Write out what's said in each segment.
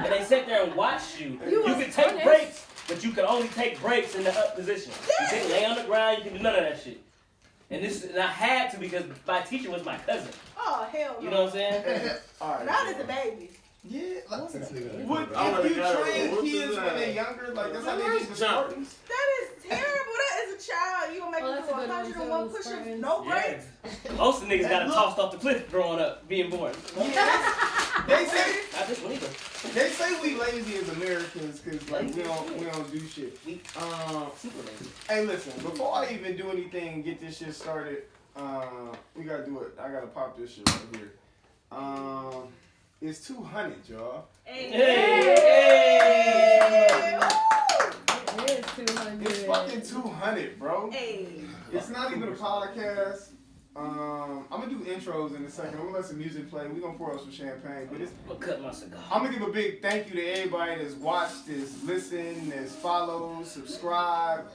and they sit there and watch you. You can take breaks, but you can only take breaks in the up position. You can't lay on the ground. You can do none of that shit. And I had to because my teacher was my cousin. Oh hell no. You know what I'm saying? All right. Not as a baby. Yeah, if you train kids when they're younger, like that's how they get the Spartans. That is terrible. That is a child. You gonna make them do 101 push-ups, no breaks. Most of the niggas got tossed off the cliff growing up, being born. They say not this one either. They say we lazy as Americans because like we don't do shit. Super lazy. Hey, listen, before I even do anything and get this shit started, we gotta do it. I gotta pop this shit right here. It's 200, y'all. Hey. It is 200. It's fucking 200, bro. Hey. It's not even a podcast. I'm gonna do intros in a second. I'm gonna let some music play. We're gonna pour out some champagne. But I'll cut my cigar. I'm gonna give a big thank you to everybody that's watched, that's listened, that's followed, subscribed.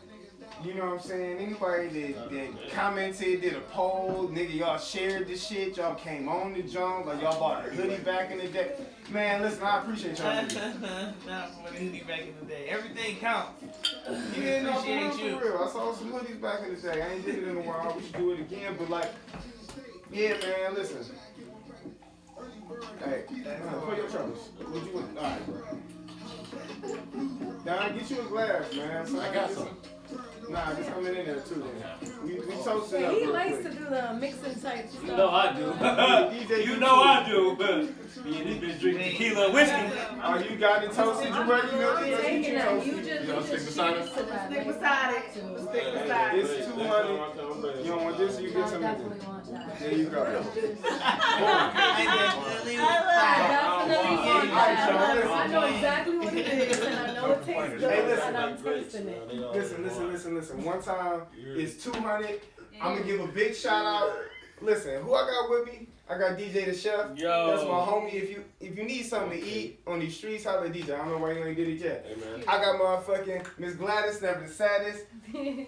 You know what I'm saying? Anybody that commented, did a poll, nigga, y'all shared this shit, y'all came on the jump, like y'all bought a hoodie back in the day. Man, listen, I appreciate y'all. Not for the hoodie back in the day. Everything counts. Yeah, no, for real. I saw some hoodies back in the day. I ain't did it in a while. We should do it again, but like, yeah, man, listen. Hey, for your troubles. What you want? All right, bro. Don, get you a glass, man. So I got some. Nah, just coming in there too. Then we toasted up. He real likes quick. to do the mixing type stuff. You know I do. You know I do. Me and this bitch drink tequila and whiskey. Oh, you got it toasted, you ready? You know I'm taking that. You just stick beside it. Stick beside it. Stick beside it. It's 200. You don't want this? You get some of it. There you go. I know exactly what it is, and I know it tastes good, and I'm tasting it. Listen. One time, it's 200. I'm going to give a big shout out. Listen, who I got with me? I got DJ the Chef. Yo. That's my homie. If you need something to eat on these streets, holla at DJ. I don't know why you ain't did it yet. Amen. I got motherfucking Miss Gladys, never the saddest.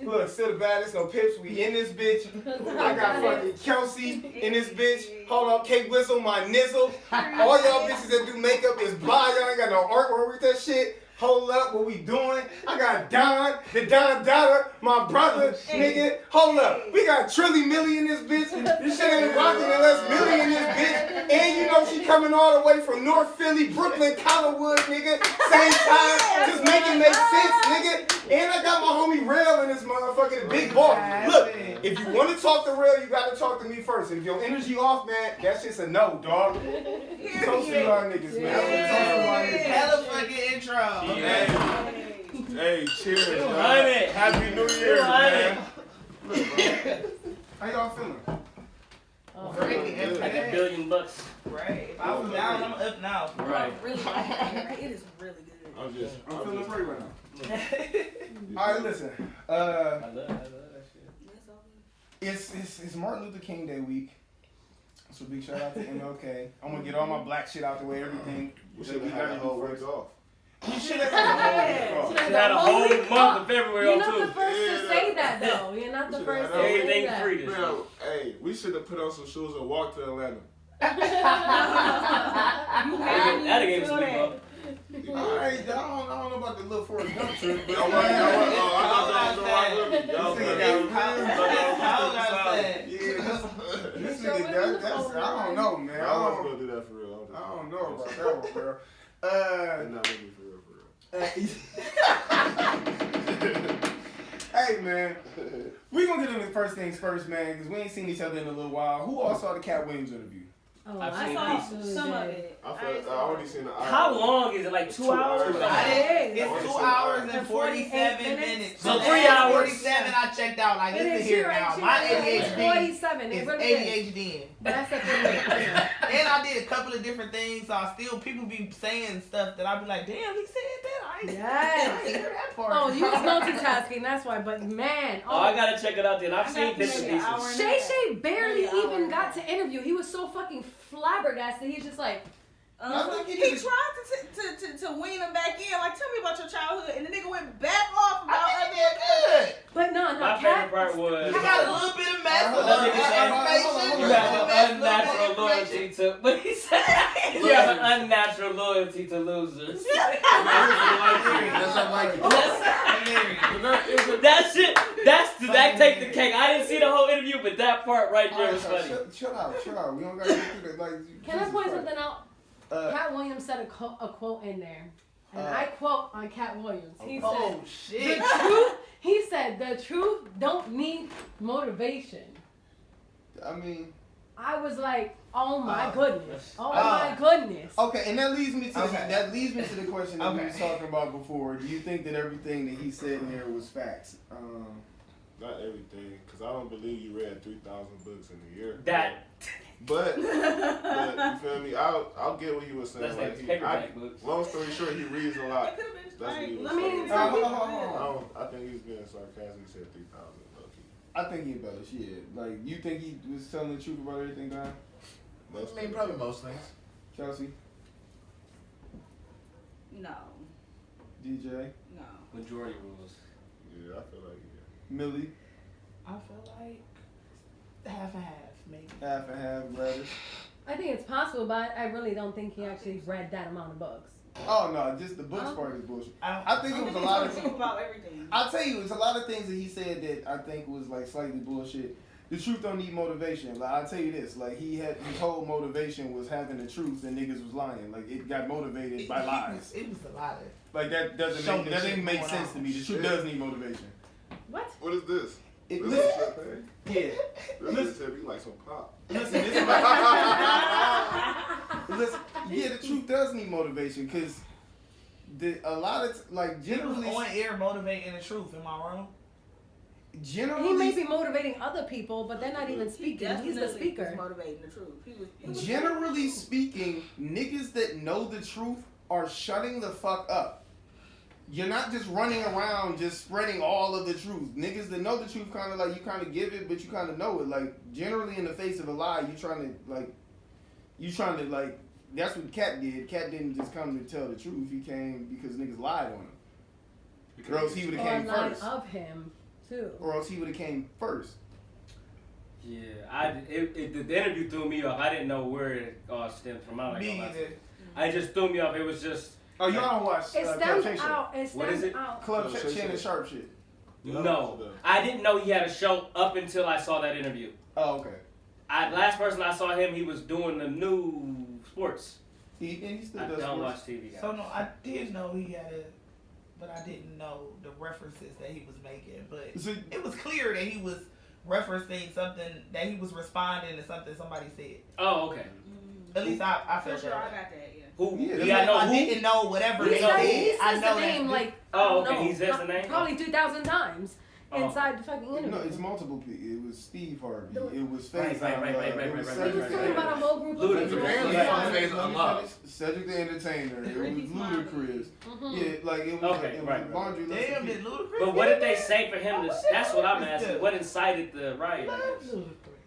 Look, still the baddest, no pips. We in this bitch. I got fucking Kelsey in this bitch. Hold up, Kate Whistle, my nizzle. All y'all bitches that do makeup is blind. Y'all ain't got no artwork with that shit. Hold up, what we doing? I got Don, the Don daughter, my brother, nigga. Hold up, we got Trilly Millie in this bitch. This shit ain't rocking unless Millie in this bitch. And you know she coming all the way from North Philly, Brooklyn, Collinwood, nigga. Same time, just make it make sense, nigga. And I got my homie Rail in this motherfucker, the big boss. Look, if you want to talk to Rail, you got to talk to me first. And if your energy off, man, that's just a no, dog. Toast to y'all niggas, man. Hella fucking intro. Hey, cheers, man. Happy New Year, man. Look, bro. How y'all feeling? Great. Like $1 billion. Right. If I was down, I'm up now. Right. Really like it is really good. I'm feeling great right now. All right, listen. I love that shit. It's Martin Luther King Day week. So big shout out to MLK. I'm gonna get all my black shit out the way. Everything. We should have had a whole week off. You should have had a whole week off. She had a whole month of February You're on not too. the first to say that, though. You're not the first to say Everything that. free this Man, hey, we should have put on some shoes and walked to Atlanta. That'd give us some week off. Alright, I don't know about the little Forrest Gump trip, but I thought y'all was going with me. Y'all was this nigga, that's, I don't know, man. I was going to do that for real. I don't know about that one, girl. Not with me for real. Hey, man. We gonna get into the first things first, man, because we ain't seen each other in a little while. Who all saw the Cat Williams interview? Oh, I've I seen saw pieces. Some of it. I already seen the How long is it? Like 2 hours? It's 2 hours and 47 minutes. So 3 hours. 47, I checked out. Like, listen here now. My ADHD 47. is It really is. ADHD. That's the thing. And I did a couple of different things, so I still, people be saying stuff that I be like, damn, he said that. I ain't hear that part. Oh, you was multitasking, that's why. But man, Oh, I gotta check it out then. I've seen bits and pieces. Shay barely even got to interview. He was so fucking flabbergasted. He's just like, He tried to wean him back in. Like, tell me about your childhood. And the nigga went back off about I did good. but no, My favorite part was You got a little bit of mess That nigga said, information. you have an unnatural loyalty to, but he said, You have an unnatural loyalty to losers. That's unlike you. That shit, that take the cake. I didn't see the whole interview, but that part right there was funny. Chill out. We don't gotta get through that. Like, Can I point something out? Cat Williams said a quote in there. And I quote on Cat Williams. He said, shit. "The truth." He said, "The truth don't need motivation." I mean, I was like, "Oh my goodness! Oh my goodness!" okay, and that leads me to the question that we was talking about before. Do you think that everything that he said in there was facts? Not everything, because I don't believe you read 3,000 books in a year. But you feel me? I'll get what he was saying. That's paperback books. Long story short, he reads a lot. That's what he was saying. I think he was being sarcastic. He said 3,000. I think he embellished. Yeah, like you think he was telling the truth about everything, guy? Probably most things. Chelsea, No. DJ, No. Majority rules. Yeah, I feel like Millie, I feel like half and half, maybe. half and half, Gladys. I think it's possible, but I really don't think he actually read that amount of books. Oh no, just the books part is bullshit. I think it was a He's lot of. about everything. I'll tell you, it's a lot of things that he said that I think was like slightly bullshit. The truth don't need motivation. Like I'll tell you this, like his whole motivation was having the truth and niggas was lying. Like it got motivated by lies. It was a lot of. Like that doesn't make sense to me. The truth does need motivation. What? What is this? It This listen, is champagne? yeah. This is heavy, like some pop. Listen, this is listen, yeah, the truth does need motivation because a lot of generally He was on air motivating the truth. Am I wrong? Generally, He may be motivating other people, but they're not even speaking. He's the Definitely speaker. was motivating the truth. He was generally speaking, niggas that know the truth are shutting the fuck up. You're not just running around just spreading all of the truth. Niggas that know the truth kind of like you kind of give it, but you kind of know it. Like generally in the face of a lie, you trying to that's what Cat did. Cat didn't just come to tell the truth. He came because niggas lied on him. Or else he would have came first. Of him too. Or else he would have came first. Yeah, the interview threw me off. I didn't know where it all stemmed from. Me either. I just threw me off. It was just. Oh, y'all don't watch It Club stems Shay Shay? out. It What is stems it? out. Club Shay Shay. Shannon Sharp shit. No, I didn't know he had a show up until I saw that interview. Oh, okay. Last person I saw him, he was doing the new sports. He still I does don't sports. watch TV. Guys. So no, I did know he had a, but I didn't know the references that he was making. But So, it was clear that he was referencing something, that he was responding to something somebody said. Oh, okay. At least I For felt sure, I that. got that. Yeah. Who? Yeah, Yeah, I know I who. didn't know whatever He they said, said. he I says know the name that. like Oh, I don't okay, know, he says the name? probably 3,000 times Oh. inside the fucking interview. no, it's multiple people. It was Steve Harvey. The- It was Right, Faze. right, It was right. Cedric He's the talking about a whole group of Ludacris. people. Apparently, Yeah. Fun Faze unlocked. Cedric the Entertainer. It Ricky was Smiley. Ludacris. Mhm. Yeah, like it was, Okay, it was right. a laundry list of Damn, people. did Ludacris? But what did they say for him to? That's what I'm asking. Yeah. What incited the riot? I guess?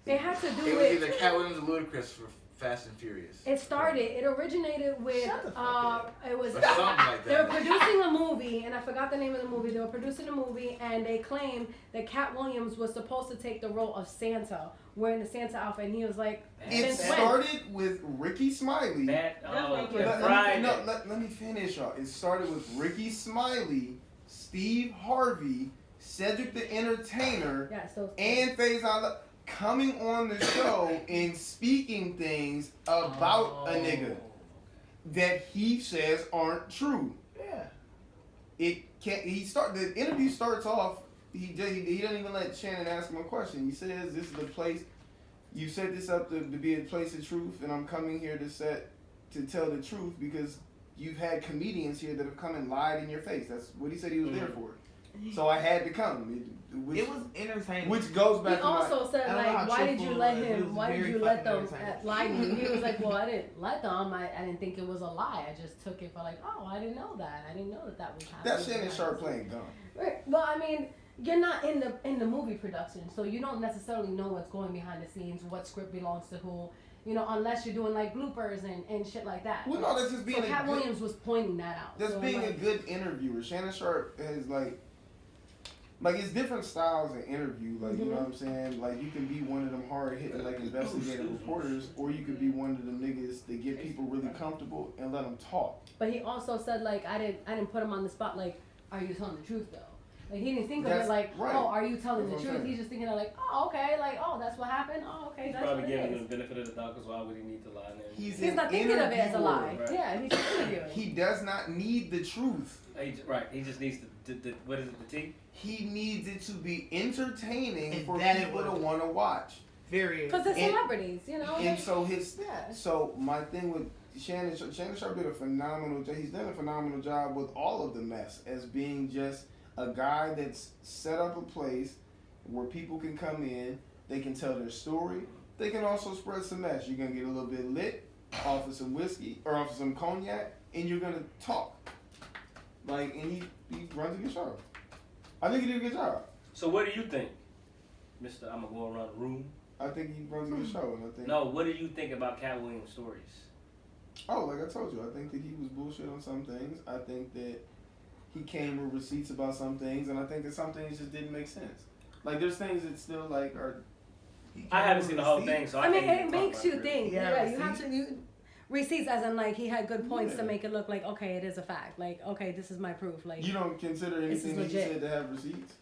It had to do It was with. either Cat Williams or Ludacris for Fast and Furious. It originated with. Shut the fuck It was. Or something like They were that. producing a movie, and I forgot the name of the movie. They were producing a movie, and they claimed that Cat Williams was supposed to take the role of Santa, wearing the Santa outfit, and he was like, It since when? started with Ricky Smiley. Let Let me finish, y'all. It started with Ricky Smiley, Steve Harvey, Cedric the Entertainer, Yes, those. and Faze coming on the show and speaking things about a nigga that he says aren't true. Yeah. It can't. The interview starts off. He doesn't even let Shannon ask him a question. He says, "This is the place. You set this up to be a place of truth, and I'm coming here to tell the truth because you've had comedians here that have come and lied in your face." That's what he said he was there for. So I had to come. It was entertaining. Which goes He back to also said, I don't know like, how why did you truthful let it was. It him? was Why did very you let fucking them entertaining. lie to you? He was like, well, I didn't let them. I didn't think it was a lie. I just took it for like, oh, I didn't know that. I didn't know that was happening. That's Shannon Sharp playing dumb. Right. Well, I mean, you're not in the movie production, so you don't necessarily know what's going behind the scenes, what script belongs to who. You know, unless you're doing like bloopers and shit like that. Well, no, that's just being so a Cat good, Williams was pointing that out. that's so being like, a good interviewer. Shannon Sharp has Like, it's different styles in interview. Like, you know what I'm saying? Like, you can be one of them hard-hitting, like, investigative reporters, or you could be one of them niggas that get people really comfortable and let them talk. But he also said, like, I didn't put him on the spot, like, are you telling the truth, though? Like, he didn't think of it like, oh, are you telling the truth? He's just thinking of, like, oh, okay, like, oh, that's what happened? Oh, okay, He's that's probably what it giving is. him the benefit of the doubt, because why would he need to lie there? He's not thinking of it as a lie. Right. Yeah, he's just interviewing. He does not need the truth. Right, he just needs the what is it, the tea? He needs it to be entertaining And for that people is to what- want to watch. Very. Because they're celebrities, you know? And so his, Yeah. so my thing with Shannon Sharp did a phenomenal job. He's done a phenomenal job with all of the mess as being just a guy that's set up a place where people can come in, they can tell their story, they can also spread some mess. You're gonna get a little bit lit off of some whiskey or off of some cognac, and you're gonna talk. Like, and he runs a good show. I think he did a good job. So what do you think, Mister? I'm gonna go around the room. I think he runs a good show, and I think. No, what do you think about Cat Williams' stories? Oh, like I told you, I think that he was bullshit on some things. I think that he came with receipts about some things, and I think that some things just didn't make sense. Like, there's things that still, like, are... I haven't seen the whole thing, so I mean, can't it even talk makes about you it. think. Yeah, You have to... Receipts as in, like, he had good points to Yeah. make it look like, okay, it is a fact. Like, okay, this is my proof. Like, You don't consider This is anything that he legit. said to have receipts?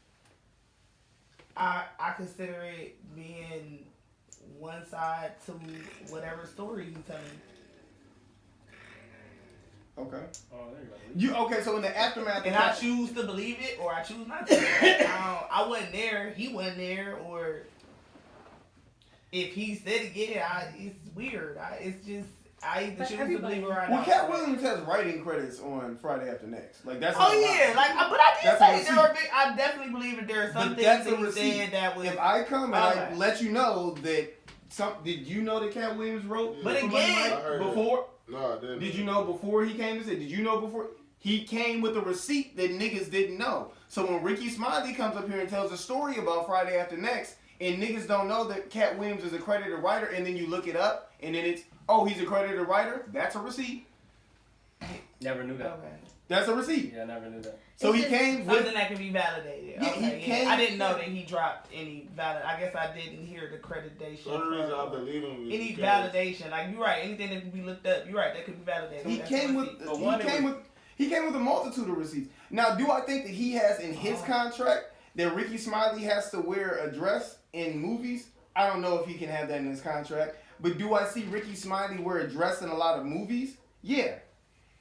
I consider it being one side to whatever story he's telling. Okay. Oh, there you go. Okay, so in the aftermath... And I choose to believe it or I choose not to. I wasn't there, he wasn't there, or if he said it, yeah, it's weird. It's just, I either But choose to everybody- believe it or I Well, don't. Cat Williams has writing credits on Friday After Next. Like, that's Oh not a yeah, lie. like, but I did That's a say there receipt. are. I definitely believe that there are some But things that's that a he receipt. said that was. If I come and I Okay. let you know that... Did you know that Cat Williams wrote? Yeah. But for Money again- Mike I heard before? No, I didn't. Did you know before he came to say? Did you know before? He came with a receipt that niggas didn't know. So when Ricky Smiley comes up here and tells a story about Friday After Next, and niggas don't know that Cat Williams is a credited writer, and then you look it up, and then it's, oh, he's a credited writer? That's a receipt. Never knew that. Okay. That's a receipt. Yeah, I never knew that. So It's he just came with... Something that can be validated. Yeah, Okay, he came- I didn't know that he dropped any valid. I guess I didn't hear the accreditation. The only reason I believe him is Any because validation, like you're right, anything that can be looked up, you're right, that could be validated. He That's came a with receipt. he came with a multitude of receipts. Now, do I think that he has in his contract that Ricky Smiley has to wear a dress in movies? I don't know if he can have that in his contract. But do I see Ricky Smiley wear a dress in a lot of movies? Yeah.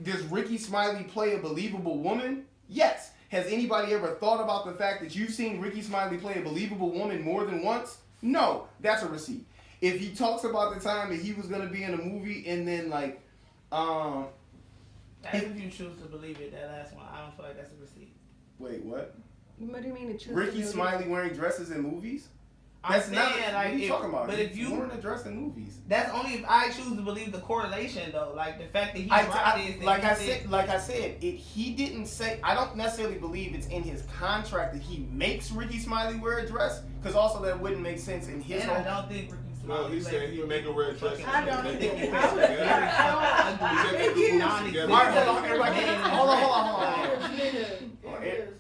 Does Ricky Smiley play a believable woman? Yes. Has anybody ever thought about the fact that you've seen Ricky Smiley play a believable woman more than once? No. That's a receipt. If he talks about the time that he was going to be in a movie and then like, That's if you choose to believe it, that last one, I don't feel like that's a receipt. wait, what? what do you mean to choose Ricky to Smiley wearing dresses in movies? I'm That's saying, not. like, What are you if- talking about? but if you- wearing a dress in movies, That's only if I choose to believe the correlation, though. Like the fact that he I, dropped I, this. and like he I said- said, he didn't say. I don't necessarily believe it's in his contract that he makes Ricky Smiley wear a dress, because also that wouldn't make sense in his And own. I don't think Ricky No, Smiley. he said he make her wear a dress. I don't He either. make her I wear would- a dress together. I He said they do movies together. All right, hold on, everybody. Hold on.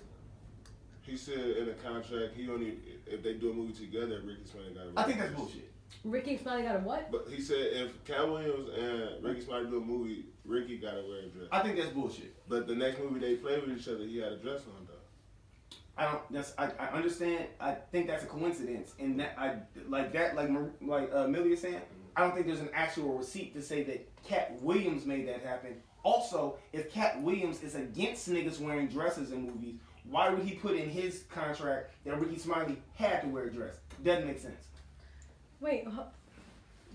He said in the contract he only if they do a movie together, Ricky Smiley got to. I think that's bullshit. Ricky Smiley got a what? But he said if Cat Williams and Ricky Smiley do a movie, Ricky got to wear a dress. I think that's bullshit. But the next movie they play with each other, he had a dress on though. I don't. I understand. I think that's a coincidence, and that I like that. Like Millie is saying, I don't think there's an actual receipt to say that Cat Williams made that happen. Also, if Cat Williams is against niggas wearing dresses in movies, why would he put in his contract that Ricky Smiley had to wear a dress? Doesn't make sense. Wait,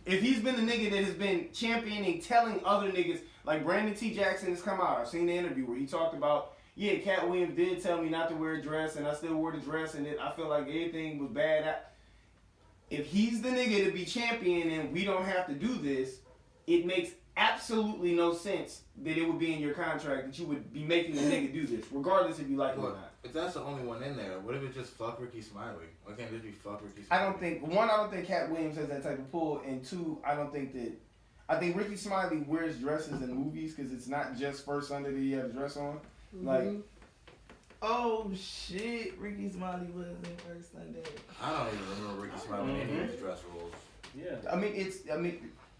If he's been the nigga that has been championing, telling other niggas, like Brandon T. Jackson has come out. I've seen the interview where he talked about, yeah, Cat Williams did tell me not to wear a dress, and I still wore the dress, and I feel like everything was bad. If he's the nigga to be champion and we don't have to do this, it makes absolutely no sense that it would be in your contract that you would be making a nigga do this, regardless if you like it or Look, not. if that's the only one in there, what if it just fuck Ricky Smiley? Why can't it just be fuck Ricky Smiley? I don't think Cat Williams has that type of pull, and two, I think Ricky Smiley wears dresses in movies because it's not just First Sunday that he had a dress on. Like, Oh shit, Ricky Smiley was in First Sunday. I don't even remember Ricky Smiley in any of his dress roles. Yeah.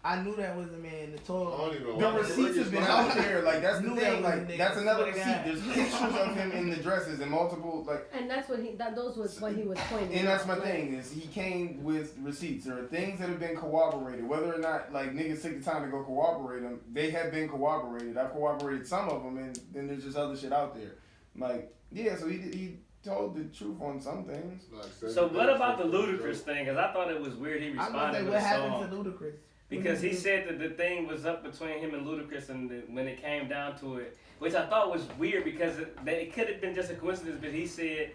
I knew that was a man. The receipts have been out there. Like that's the thing. Like that's another receipt. There's pictures of him in the dresses and multiple like. And that's what those was what he was pointing. And that's my thing is he came with receipts. There are things that have been corroborated. Whether or not like niggas take the time to go corroborate them, they have been corroborated. I've corroborated some of them, and then there's just other shit out there. Like yeah, so he told the truth on some things. So what about the Ludacris thing? Because I thought it was weird he responded with what a happened song. to Ludacris? Because he said that the thing was up between him and Ludacris, and when it came down to it, which I thought was weird because it could have been just a coincidence, but he said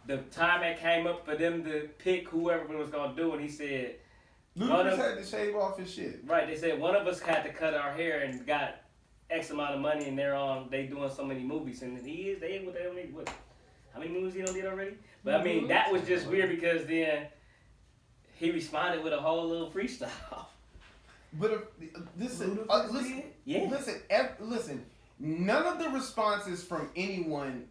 the time it came up for them to pick whoever was going to do, and he said... Ludacris had to shave off his shit. Right, they said one of us had to cut our hair and got X amount of money, and they doing so many movies, and what, how many movies he done did already? But I mean, that was just weird because then he responded with a whole little freestyle. But listen, none of the responses from anyone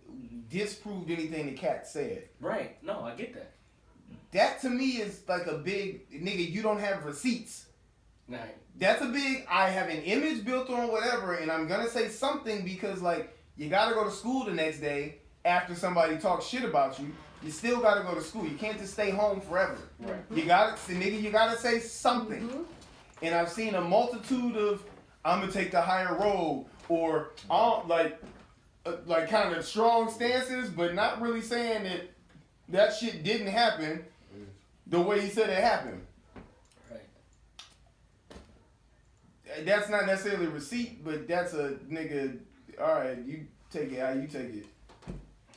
disproved anything the cat said. Right. No, I get that. That to me is like a big nigga. You don't have receipts. Right. That's a big. I have an image built on whatever, and I'm gonna say something because like you gotta go to school the next day after somebody talks shit about you. You still gotta go to school. You can't just stay home forever. Right. You gotta say something. Mm-hmm. And I've seen a multitude of I'm gonna take the higher road or like kind of strong stances, but not really saying that shit didn't happen the way he said it happened. Right. That's not necessarily a receipt, but that's a nigga. All right, you take it how you take it.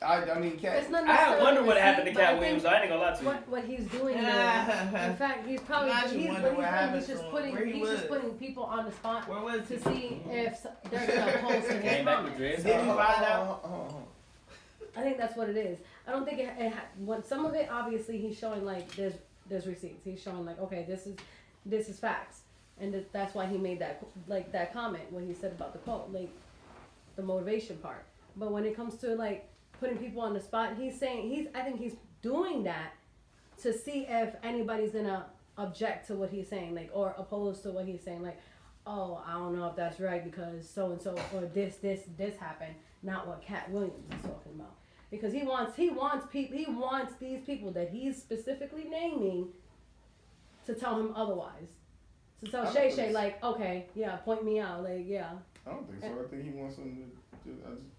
I mean, Cat. I wonder what happened to Cat Williams. I ain't gonna lie to you. What he's doing there. In fact, he's probably he's just putting people on the spot to see if they're gonna post his comments. Did he find out? I think that's what it is. I don't think when some of it obviously he's showing like there's receipts. He's showing like okay this is facts, and that's why he made that comment when he said about the quote like the motivation part. But when it comes to like putting people on the spot, I think he's doing that to see if anybody's gonna object to what he's saying, like, or oppose to what he's saying, like, oh, I don't know if that's right because so and so or this happened, not what Cat Williams is talking about, because he wants these people that he's specifically naming to tell him otherwise, to tell Shay like, okay, yeah, point me out, like, yeah. I don't think so. I think he wants them to.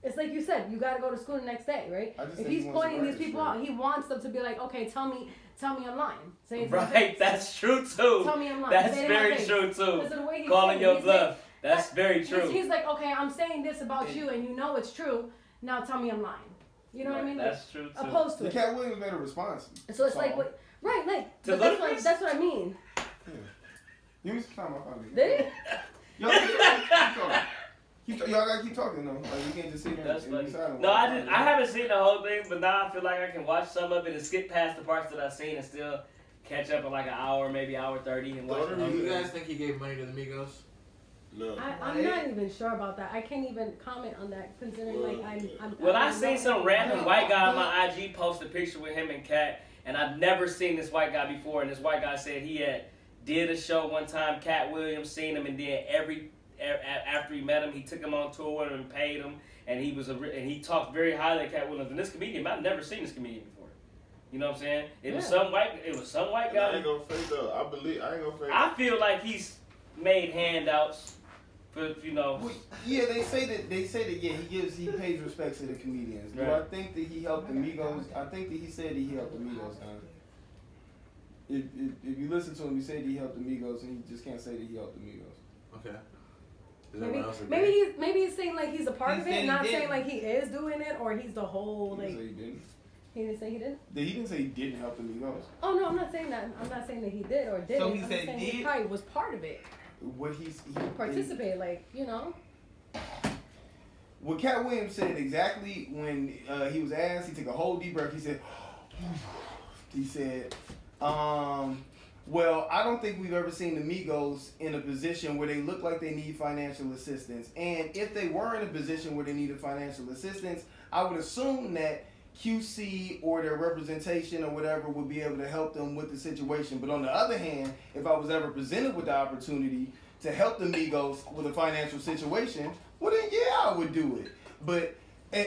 It's like you said, you got to go to school the next day, right? If he's pointing these people out, he wants them to be like, okay, tell me I'm lying. Right, that's true too. Tell me I'm lying. That's very true too. Calling your bluff. That's very true. He's like, okay, I'm saying this about you, and you know it's true. Now tell me I'm lying. You know what I mean? That's true too. Opposed to it. Cat Williams made a response. So it's like, that's what I mean. Yeah. Give me some time. I'll find it. Did he? Y'all gotta keep talking though. Like you can't just sit there and be silent. No, I haven't seen the whole thing, but now I feel like I can watch some of it and skip past the parts that I've seen and still catch up in like an hour, maybe hour 30 and watch the whole thing. thing. You guys think he gave money to the Migos? No. I'm not even sure about that. I can't even comment on that considering I seen some random white guy on my IG post a picture with him and Cat, and I've never seen this white guy before, and this white guy said he did a show one time, Cat Williams seen him, and then after he met him, he took him on tour and paid him, and he talked very highly of Cat Williams. And this comedian, I've never seen this comedian before. You know what I'm saying? It was some white guy. I ain't gonna fake though. I ain't gonna fake. I feel like he's made handouts for Well, yeah, they say that yeah he pays respect to the comedians. Do I think that he helped the Migos? I think that he said that he helped the Migos. If you listen to him, he said he helped the Migos, and he just can't say that he helped the Migos. Okay. Maybe he's saying like he's a part of it, not saying like he is doing it or he's the whole like. He didn't say he didn't. He didn't say he didn't. He didn't say he didn't help the Migos. Oh no, I'm not saying that. I'm not saying that he did or didn't. So he I'm said saying he he probably was part of it. What he participated, like What Cat Williams said exactly when he was asked, he took a whole deep breath. He said, Well, I don't think we've ever seen the Migos in a position where they look like they need financial assistance. And if they were in a position where they needed financial assistance, I would assume that QC or their representation or whatever would be able to help them with the situation. But on the other hand, if I was ever presented with the opportunity to help the Migos with a financial situation, well then yeah, I would do it. But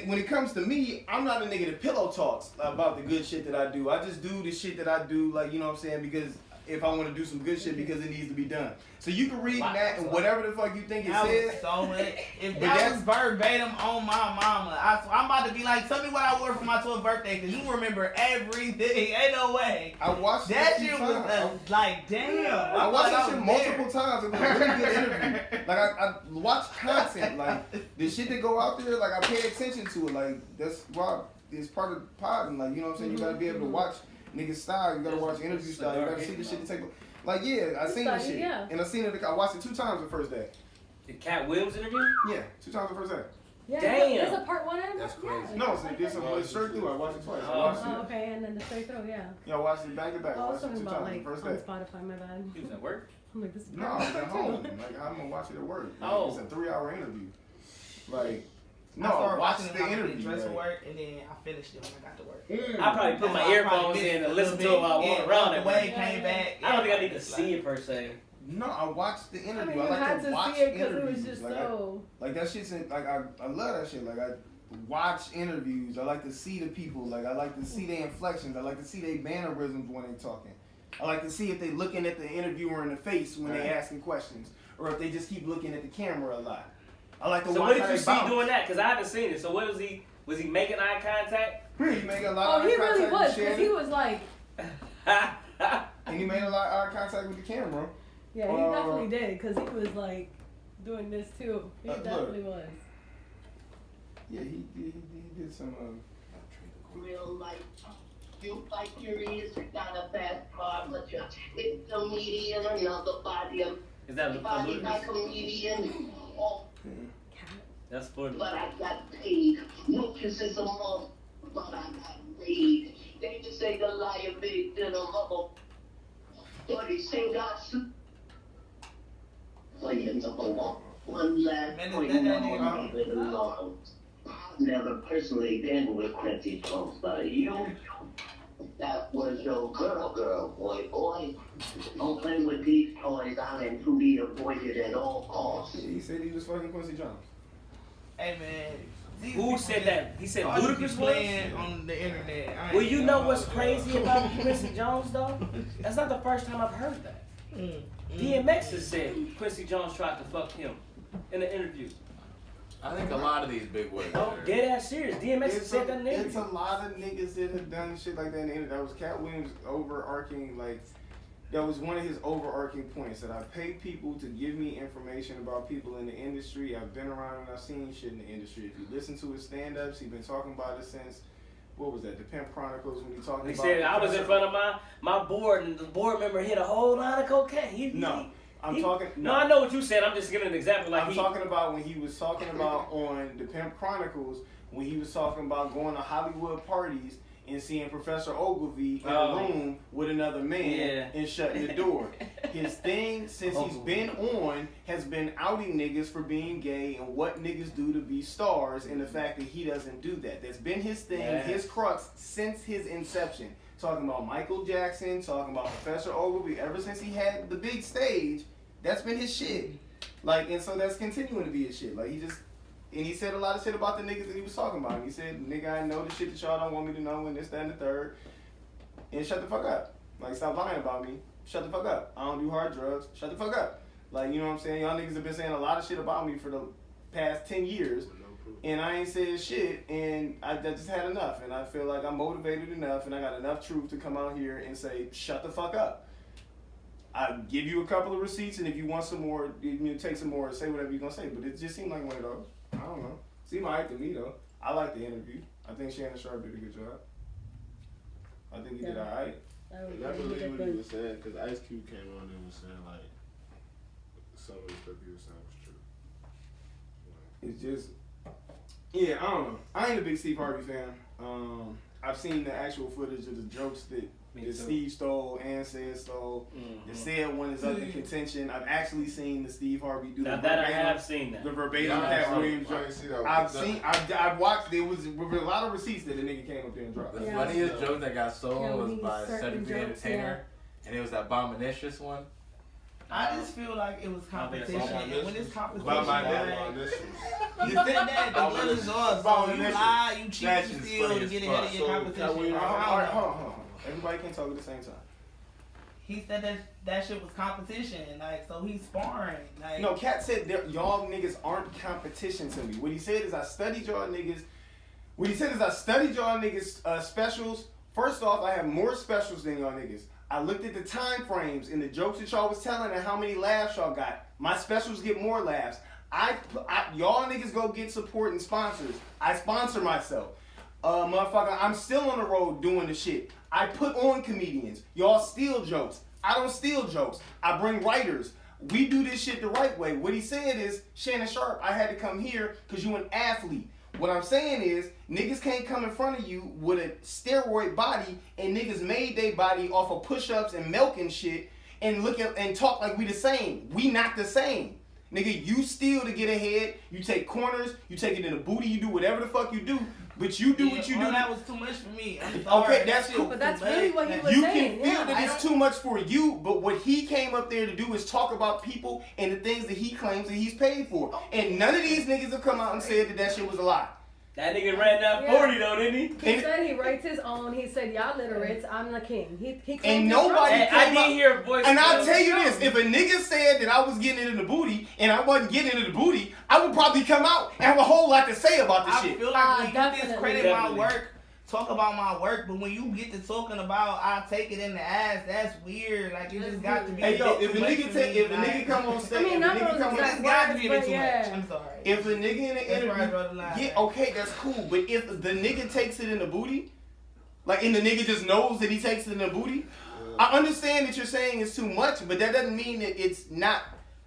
when it comes to me, I'm not a nigga that pillow talks about the good shit that I do. I just do the shit that I do, like, you know what I'm saying, because if I want to do some good shit because it needs to be done. So you can read that and whatever the fuck you think it says. So if that was verbatim on my mama, I'm about to be like, tell me what I wore for my 12th birthday because you remember everything. Ain't no way. I watched that shit was like, damn. I watched that shit multiple times. It was a really good interview. Like I watch content, like the shit that go out there. Like I pay attention to it. Like that's why it's part of the pod. And like you know what I'm saying. You gotta be able to watch niggas style. You gotta watch interview style. You gotta see the shit that take. Like yeah, I seen this shit, and I seen it. I watched it 2 times the first day. The Cat Williams interview? Yeah, 2 times the first day. Yeah, damn. There's a part 1 and That's crazy. Yeah. No, so it's straight through. I watched it twice. Oh, okay, and then the straight through, yeah. Yeah, I watched it back to back. I was talking 2 about times like the first on day. Spotify, my bad. He was at work? I'm like, this is No, I was at home. Like I'm gonna watch it at work. Like, it's a 3-hour interview. Like. No, I started watching watching the interview. dress for work, and then I finished it when I got to work. I probably put my earphones in and listen to it while I walk around it. Way came back. I don't think I need to see it per se. No, I watched the interview. I mean, you like had to to watch see it because interviews. it was just like, so. Like that shit's like I love that shit. Like I watch interviews. I like to see the people. Like I like to see their inflections. I like to see their mannerisms when they talking. I like to see if they looking at the interviewer in the face when they asking questions, or if they just keep looking at the camera a lot. I like to watch. So what did how you they see bounce. doing that? Because I haven't seen it. So what was he? Was he making eye contact? He made a lot of Oh, he eye contact really was, with because he Shannon, was like, and he made a lot of eye contact with the camera. yeah, he definitely did, because he was like doing this too. He definitely was. Yeah, he did some. Real life. You fight your ears, you got a fast car, but you're it's a median, another body. Is that body like a median? Oh, that's funny. but I got paid. Lucas is a month, but I got paid. They just say the liar big than a mother. But he say got playing the ball. One last point, I've never personally been with Quincy Jones, but you, that was your girl, boy. Don't play with these toys. I am to be avoided at all costs. Yeah, he said he was fucking Quincy Jones. Hey man, Who said that? He said Ludacris was playing on the internet. Well, you know what's crazy about Quincy Jones though? That's not the first time I've heard that. DMX has said Quincy Jones tried to fuck him in an interview. I think a lot of these big wigs. Oh, dead ass serious. DMX has said that in an It's interview. a lot of niggas that have done shit like that in the internet. That was Cat Williams' overarching, like, that was one of his overarching points, that I pay people to give me information about people in the industry. I've been around and I've seen shit in the industry. If you listen to his stand-ups, he's been talking about it since, what was that, the Pimp Chronicles, when he talking He about... said I was in front of my board and the board member hit a whole lot of cocaine. No, I know what you said. I'm just giving an example. Like I'm talking about when he was talking about on the Pimp Chronicles, when he was talking about going to Hollywood parties and seeing Professor Ogilvy in a room with another man and shutting the door. His thing, since he's been on, has been outing niggas for being gay and what niggas do to be stars, and the fact that he doesn't do that. That's been his thing, his crux, since his inception. Talking about Michael Jackson, talking about Professor Ogilvy, ever since he had the big stage, that's been his shit. Like, and so that's continuing to be his shit. Like, and he said a lot of shit about the niggas that he was talking about. And he said, nigga, I know the shit that y'all don't want me to know and this, that, and the third. And shut the fuck up. Like, stop lying about me. Shut the fuck up. I don't do hard drugs. Shut the fuck up. Like, you know what I'm saying? Y'all niggas have been saying a lot of shit about me for the past 10 years. And I ain't said shit, and I just had enough. And I feel like I'm motivated enough, and I got enough truth to come out here and say, shut the fuck up. I'll give you a couple of receipts, and if you want some more, you take some more, say whatever you're going to say. But it just seemed like one of those. I don't know. Seemed alright to me, though. I like the interview. I think Shannon Sharp did a good job. I think he did alright. I believe what he was saying, because Ice Cube came on and was saying, like, some of the stuff he was saying was true. It's just, I don't know. I ain't a big Steve Harvey fan. I've seen the actual footage of the jokes that that Steve stole and said stole. Mm-hmm. The said one is up in contention. I've actually seen the Steve Harvey do now the that verbatim. I have seen that. The verbatim Cat Williams joke. I've watched. There was a lot of receipts that the nigga came up there and dropped. The funniest joke that got stolen was by Cedric the Entertainer, and it was that Bominicious one. I just feel like it was competition, and when it's competition, You said that the blood is off, so you lie, you cheat, you steal to get ahead of your competition. Hold on. Everybody can't talk at the same time. He said that shit was competition, like, so he's sparring. Like, no, Cat said y'all niggas aren't competition to me. What he said is I studied y'all niggas. Specials. First off, I have more specials than y'all niggas. I looked at the time frames and the jokes that y'all was telling and how many laughs y'all got. My specials get more laughs. Y'all niggas go get support and sponsors. I sponsor myself. Motherfucker, I'm still on the road doing the shit. I put on comedians. Y'all steal jokes. I don't steal jokes. I bring writers. We do this shit the right way. What he said is, Shannon Sharp, I had to come here because you an athlete. What I'm saying is, niggas can't come in front of you with a steroid body and niggas made their body off of push-ups and milk and shit and look at and talk like we the same. We not the same. Nigga, you steal to get ahead. You take corners. You take it in the booty. You do whatever the fuck you do. But you do what you do. That was too much for me. I'm sorry. Okay, that's cool. But that's really what he was saying. You can feel that it's too much for you, but what he came up there to do is talk about people and the things that he claims that he's paid for. And none of these niggas have come out and said that shit was a lie. That nigga ran that 40 though, didn't he? He said he writes his own. He said, y'all literates, I'm the king. He and nobody came I didn't hear a voice. And I'll tell you this, if a nigga said that I was getting it in the booty and I wasn't getting it in the booty, I would probably come out and have a whole lot to say about this shit. I feel like when you discredit my work, talk about my work, but when you get to talking about I take it in the ass, that's weird. Like, it just got to be. Hey yo, if a nigga come on stage, it's got to be a bit too much. I'm sorry. If a nigga in the interview, yeah, okay, that's cool. But if the nigga takes it in the booty, like, and the nigga just knows that he takes it in the booty, I understand that you're saying it's too much, but that doesn't mean that it's not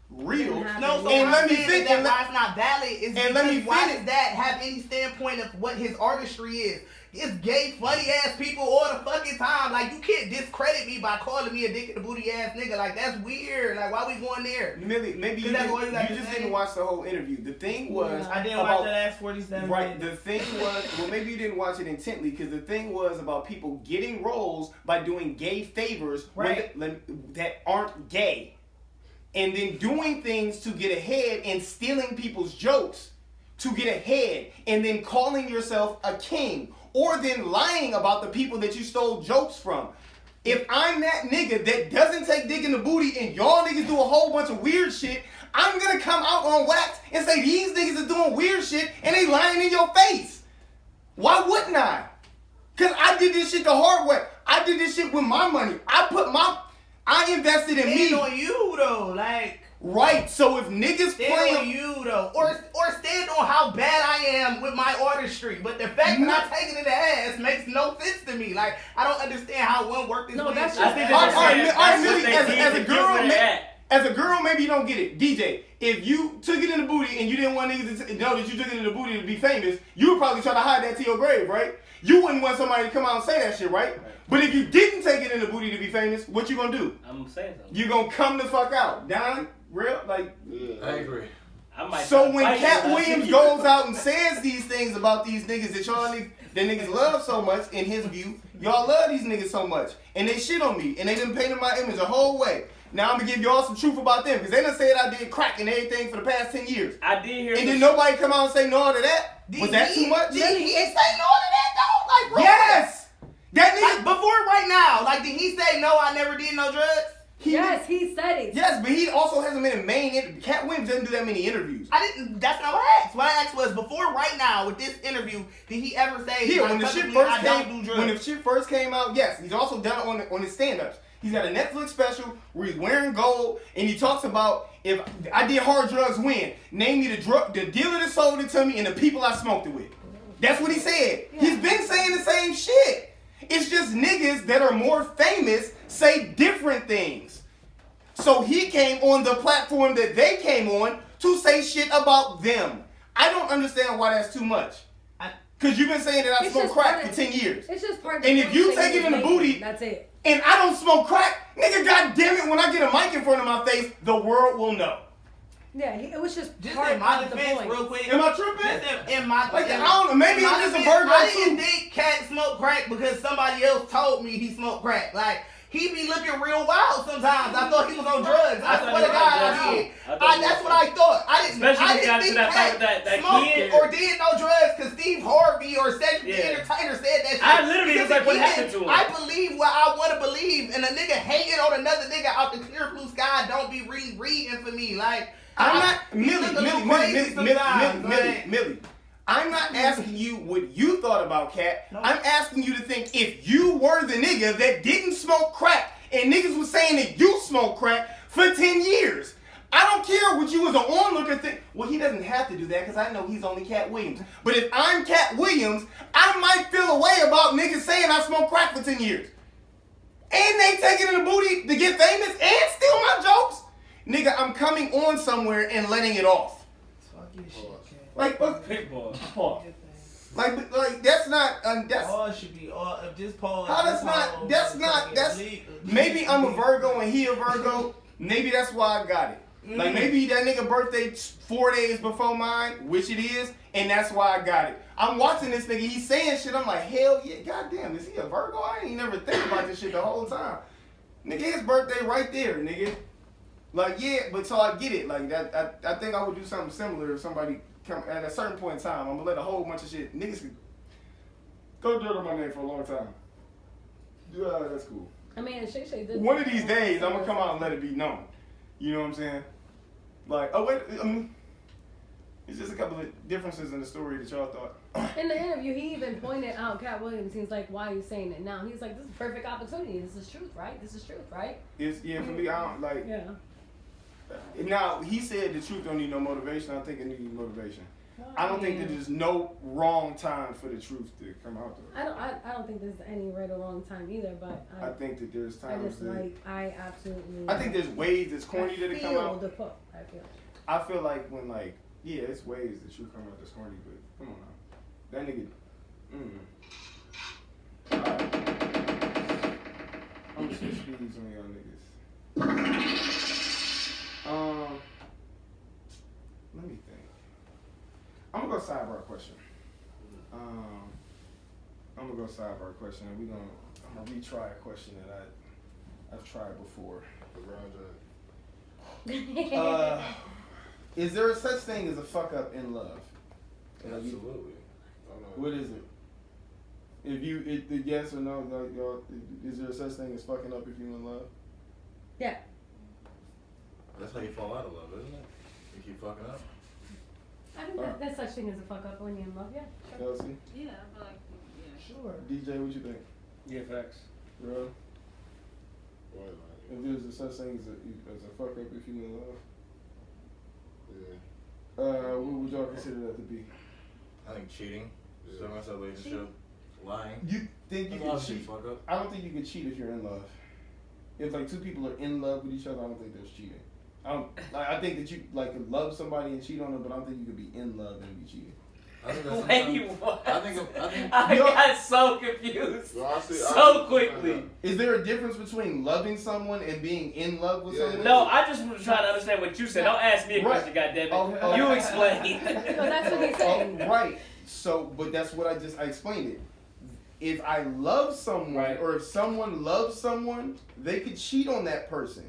real. No, so and let me finish. That why it's not valid is because why does that have any standpoint of what his artistry is? It's gay, funny ass people all the fucking time. Like, you can't discredit me by calling me a dick in the booty ass nigga. Like, that's weird. Like, why we going there? Maybe you just didn't watch the whole interview. The thing was, I didn't watch that ass 47 right. The thing was, well, maybe you didn't watch it intently because the thing was about people getting roles by doing gay favors that aren't gay, and then doing things to get ahead and stealing people's jokes to get ahead, and then calling yourself a king. Or then lying about the people that you stole jokes from. If I'm that nigga that doesn't take dick in the booty and y'all niggas do a whole bunch of weird shit, I'm gonna come out on wax and say these niggas are doing weird shit and they lying in your face. Why wouldn't I? Cause I did this shit the hard way. I did this shit with my money. I invested in me. On you though, like. Right, so if niggas stand on you though, or stand on how bad I am with my artistry, but the fact that I take it in the ass makes no sense to me. Like, I don't understand how one work this way. That's as a girl, maybe you don't get it. DJ, if you took it in the booty and you didn't want niggas to know that you took it in the booty to be famous, you would probably try to hide that to your grave, right? You wouldn't want somebody to come out and say that shit, right? But if you didn't take it in the booty to be famous, what you gonna do? I'm saying something. You gonna come the fuck out. Don? Real? Like, yeah, I agree. So when Cat Williams goes out and says these things about these niggas that niggas love so much, in his view, y'all love these niggas so much, and they shit on me, and they done painted my image a whole way. Now I'm gonna give y'all some truth about them, because they done said I did crack and everything for the past 10 years. I did hear. And then nobody come out and say no to that? Was that too much? Did he say no to that though? Like, bro, yes! That nigga, like, before right now, like, did he say no, I never did no drugs? He said it. Yes, but he also hasn't been in Cat Williams doesn't do that many interviews. That's not what I asked. What I asked was, before right now, with this interview, did he ever say, yeah, like, when the shit first came out, yes. He's also done it on his stand-ups. He's got a Netflix special where he's wearing gold, and he talks about, if I did hard drugs when, name me the dealer that sold it to me and the people I smoked it with. That's what he said. Yeah. He's been saying the same shit. It's just niggas that are more famous say different things. So he came on the platform that they came on to say shit about them. I don't understand why that's too much. Because you've been saying that I smoke crack for 10 years. It's just part of and if you take it in the booty, that's it. And I don't smoke crack, nigga, goddamn it, when I get a mic in front of my face, the world will know. Yeah, it was just part in my defense, real quick. Am I tripping? In my like, I don't know, maybe I'm just a Virgo I didn't think Cat smoked crack because somebody else told me he smoked crack. Like, he be looking real wild sometimes. I thought he was on drugs. I swear to God, I did. That's what I thought. I didn't think Cat smoked or did no drugs because Steve Harvey or Cedric the Entertainer said that shit. I literally was like, what happened to him? I believe what I want to believe, and a nigga hating on another nigga out the clear blue sky don't be really reading for me. Like, I'm not Millie. I'm not asking you what you thought about Cat. No. I'm asking you to think if you were the nigga that didn't smoke crack and niggas was saying that you smoked crack for 10 years. I don't care what you was an onlooker think. Well, he doesn't have to do that because I know he's only Cat Williams. But if I'm Cat Williams, I might feel a way about niggas saying I smoked crack for 10 years. And they take it in the booty to get famous and steal my jokes. Nigga, I'm coming on somewhere and letting it off. Like, like that's not. That's all should be all. Just pause. How that's not. That's not. That's maybe I'm a Virgo and he a Virgo. Maybe that's why I got it. Like maybe that nigga birthday 4 days before mine, which it is, and that's why I got it. I'm watching this nigga. He's saying shit. I'm like, hell yeah, goddamn, is he a Virgo? I ain't never think about this shit the whole time. Nigga, his birthday right there, nigga. Like yeah, but so I get it. Like that. I think I would do something similar if somebody. At a certain point in time, I'm gonna let a whole bunch of shit. Niggas can go dirt on my name for a long time. Yeah, that's cool. I mean, Shay did. One of these days, I'm gonna come out and let it be known. You know what I'm saying? Like, oh wait, it's just a couple of differences in the story that y'all thought. In the interview, he even pointed out Cat Williams. He's like, "Why are you saying it now?" He's like, "This is a perfect opportunity. This is truth, right? This is truth, right?" It's for me. I don't like. Yeah. Now he said the truth don't need no motivation. I think it needs motivation. I don't think that there's no wrong time for the truth to come out there. I don't think there's any right or wrong time either. But I think that there's times. I absolutely. I think there's ways that's corny that it come out. I feel like when it's ways that you come out that's corny, but come on now, that nigga. I'm just speeds on y'all niggas. Let me think. I'm gonna go sidebar question. And I'm gonna retry a question that I've tried before. Is there a such thing as a fuck up in love? Absolutely. What is it? If you, the yes or no, like y'all, is there a such thing as fucking up if you're in love? Yeah. That's how you fall out of love, isn't it? You keep fucking up. I think there's such thing as a fuck up when you're in love, yeah. Sure. Kelsey? Yeah, I feel like, sure. DJ, what you think? Yeah, facts. Really? If there's a such thing as a fuck up if you're in love? Yeah. What would y'all consider that to be? I think cheating. Setting myself relationship. Lying. You think you can cheat? Fuck up. I don't think you can cheat if you're in love. If like two people are in love with each other, I don't think there's cheating. I think that you could love somebody and cheat on them, but I don't think you could be in love and be cheating. Wait, what? I got so confused so quickly. Is there a difference between loving someone and being in love with someone? No, I just was trying to understand what you said. Don't ask me a question, goddammit. You explain. No, that's what he's saying. Right. So, but that's what I explained it. If I love someone, or if someone loves someone, they could cheat on that person.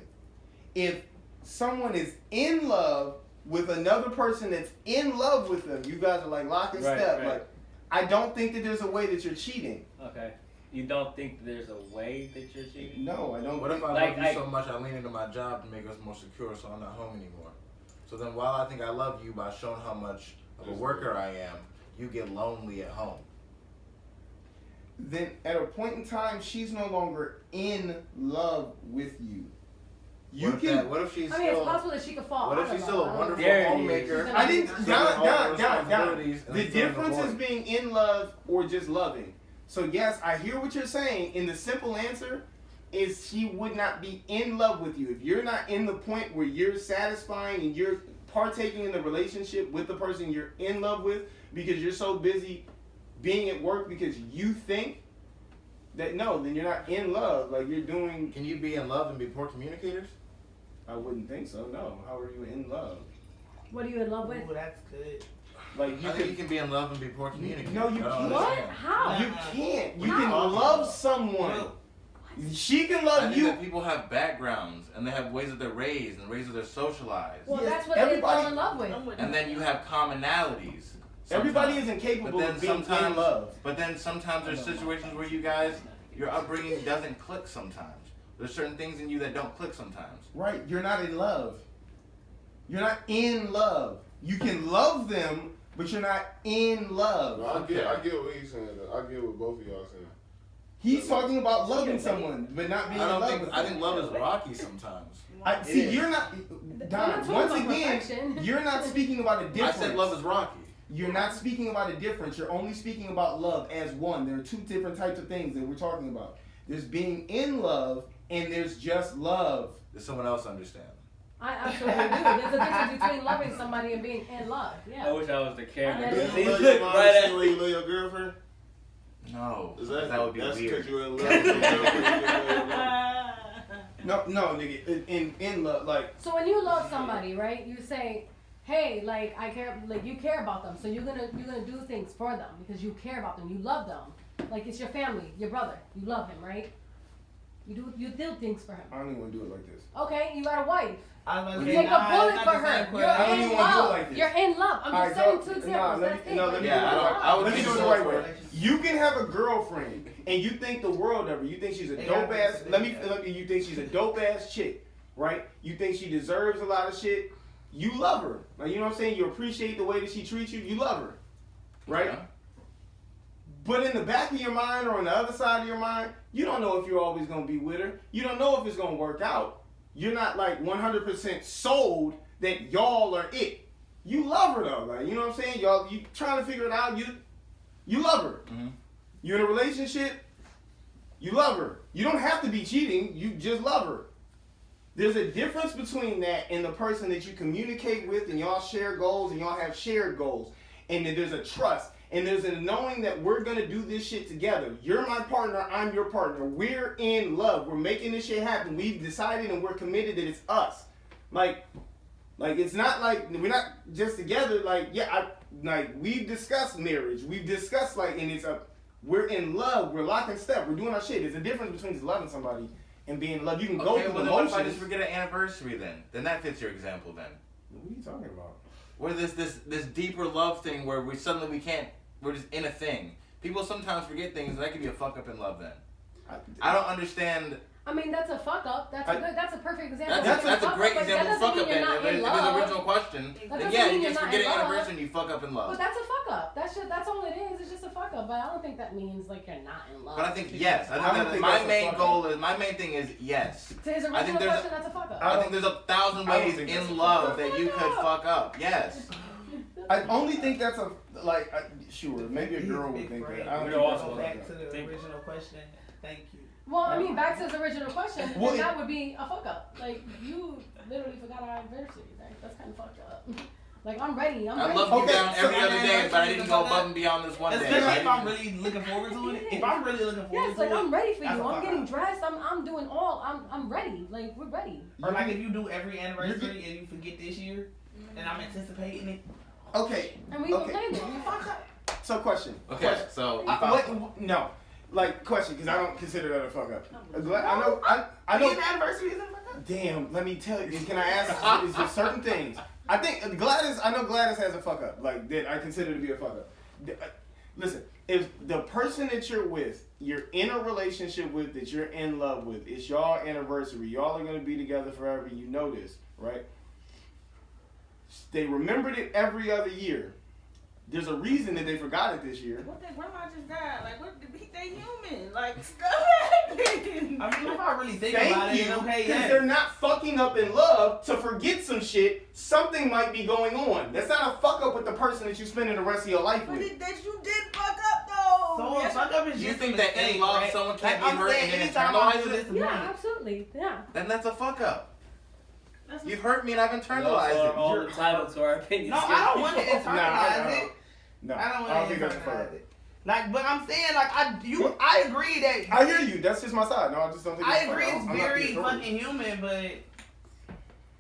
If someone is in love with another person that's in love with them, you guys are like lock and step. Like, I don't think that there's a way that you're cheating. Okay. You don't think there's a way that you're cheating? No, I don't. What if I love you so much I lean into my job to make us more secure so I'm not home anymore? So then while I think I love you by showing how much of a worker I am, you get lonely at home. Then at a point in time, she's no longer in love with you. What if she's it's possible that she could fall. What if she's still a wonderful homemaker? I didn't. Down. The difference is being in love or just loving. So yes, I hear what you're saying. And the simple answer is she would not be in love with you if you're not in the point where you're satisfying and you're partaking in the relationship with the person you're in love with because you're so busy being at work because you think that, no, then you're not in love. Like, you're doing... Can you be in love and be poor communicators? I wouldn't think so, no. How are you in love? What are you in love with? Ooh, that's good. Like, I think you can be in love and be poor communicators. No, you can't. What? How? You can't. You How? can love someone. She can love I think you. that people have backgrounds and they have ways that they're raised and ways that they're socialized. Well, Yes, that's what everybody- they fall in love with. And then you have commonalities. Everybody sometimes. isn't capable But then of being in sometimes- love. But then sometimes there's situations where you guys, your upbringing doesn't click sometimes. There's certain things in you that don't click sometimes. Right, you're not in love. You're not in love. You can love them, but you're not in love. No, I get what he's saying. I get what both of y'all saying. He's talking about loving someone, but not being in love with I them. think love is rocky sometimes. See, you're not, Don, talking once about again, perfection. you're not speaking about a I difference. said love is rocky. You're not speaking about a difference. You're only speaking about love as one. There are two different types of things that we're talking about. There's being in love, and there's just love. Does someone else understand? I absolutely do. There's a difference between loving somebody and being in love. I Yeah. wish I was the camera. Yeah. Do you He love your looked mom right the at same way you love your girlfriend? No. That would be that's weird. because you're in love with your girlfriend. No, nigga, in love, like, So when you love somebody, right? You say, "Hey, like I care, like you care about them, so you're gonna do things for them because you care about them, you love them, like it's your family, your brother, you love him, right? You do things for him. I don't even want to do it like this. Okay, you got a wife. I was You about to take say, a nah, bullet it's for not the same her. question. You're I don't in even wanna do it love. like this. You're in love. I'm just setting two examples. That's it. let me Yeah, do it I right. don't- Let me do it the so right for way. it. You can have a girlfriend and you think the world of her. You think she's a dope ass. You think she's a dope ass chick, right? You think she deserves a lot of shit. You love her. Like, you know what I'm saying? You appreciate the way that she treats you. You love her, right? Yeah. But in the back of your mind or on the other side of your mind, you don't know if you're always gonna be with her. You don't know if it's gonna work out. You're not like 100% sold that y'all are it. You love her though, like, you know what I'm saying? Y'all, you trying to figure it out. You love her. Mhm. You're in a relationship. You love her. You don't have to be cheating. You just love her. There's a difference between that and the person that you communicate with, and y'all share goals, and y'all have shared goals, and then there's a trust. And there's a knowing that we're gonna do this shit together. You're my partner, I'm your partner. We're in love. We're making this shit happen. We've decided and we're committed that it's us. Like it's not like we're not just together. Like, yeah, we've discussed marriage. We've discussed and we're in love. We're locked in step. We're doing our shit. There's a difference between just loving somebody and being in love. You can go Okay, through well the then what motions. if I just forget an anniversary then? Then that fits your example then. What are you talking about? Where there's this deeper love thing where we're just in a thing. People sometimes forget things, and that could be a fuck up in love then. I don't understand. I mean, that's a fuck up. That's a perfect example. That's a great but example that of fuck doesn't up mean then. you're If not in it's love. the original question, That then doesn't yeah, mean you you're just not forget in an love. anniversary and you fuck up in love. But that's a fuck up. That's all it is. It's just a fuck up. But I don't think that means like you're not in love. But I think yes. I don't I think think my that's a main fuck goal is my main thing is yes. To his I think original there's question, that's a fuck up. I think there's 1,000 I don't ways think that's a in fuck love up. that you could fuck up. Yes. I only think that's sure, maybe a girl would Big think brain. that. I don't We think don't that's also a Back fuck to up. the Think- original question. Thank you. Well, I mean, back to his original question, Well, then that would be a fuck up. Like, you literally forgot our anniversary, right? That's kind of fucked up. Like, I'm ready. I'm I ready. love you Okay, down so every other day, but I didn't go above and beyond this one day. Especially right? if I'm really looking forward to it. If I'm really looking forward Yes, to like it. I'm ready for that's you. a I'm fuck getting up. dressed. I'm doing all. I'm ready. Like we're ready. Or like if you do every anniversary and you forget this year, and I'm anticipating it. Okay. And we even Okay. planned it. We fucked up. So question. Okay, Question. so No. Like, question, because I don't consider that a fuck up. I know. Being anniversary isn't a fuck up. Damn, let me tell you. Can I ask? Is there certain things? I think I know Gladys has a fuck up. Like, that I consider to be a fuck up. Listen, if the person that you're with, you're in a relationship with, that you're in love with, it's y'all anniversary. Y'all are going to be together forever. You know this, right? They remembered it every other year. There's a reason that they forgot it this year. What, their grandma just died? Like, what? They human. Like, stuff happened. I mean, if I really think about Thank it, you, okay, because yeah. they're not fucking up in love to forget some shit. Something might be going on. That's not a fuck up with the person that you're spending the rest of your life But with. that you did fuck up, though. So a fuck up is you just think a that in mistake, love right? someone can't Like, be I'm hurt saying, and then anytime I internalize do it? this, Yeah, absolutely. Yeah. Then that's a fuck up. That's You've hurt me and I've We internalized also are it. all You're- entitled to our opinions. No, I don't want to Nah, internalize it. No, I don't I want don't to think that's a fuck internalize up. it. Like, but I'm saying, like, I agree that. I hear you. That's just my side. No, I just don't think. I agree it's very fucking human, but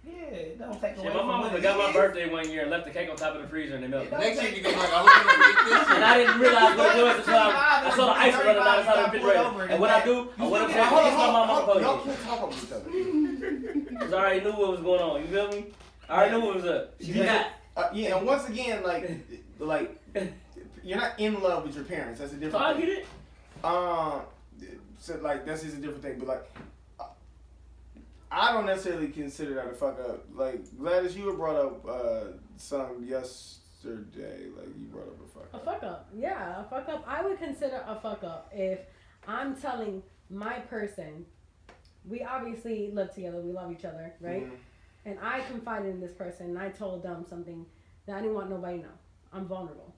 yeah, it don't take away. Shit, my mama forgot my birthday one year and left the cake on top of the freezer in the middle. Next year you can be like, I hope you don't forget this. And I didn't realize what it was until I saw the ice running out of the refrigerator. And what I do, I went upstairs and kissed my mama on the Y'all phone. can't talk over each other. Cause I already knew what was going on. You feel me? I already knew what was up. She forgot. Yeah, and once again, like, you're not in love with your parents. That's a different I thing. get it. So like that's just a different thing. But like, I don't necessarily consider that a fuck up. Like Gladys, you had brought up some yesterday. Like you brought up a fuck up. A fuck up, yeah, a fuck up. I would consider a fuck up if I'm telling my person, we obviously live together, we love each other, right? Mm-hmm. And I confided in this person, and I told them something that I didn't want nobody to know. I'm vulnerable.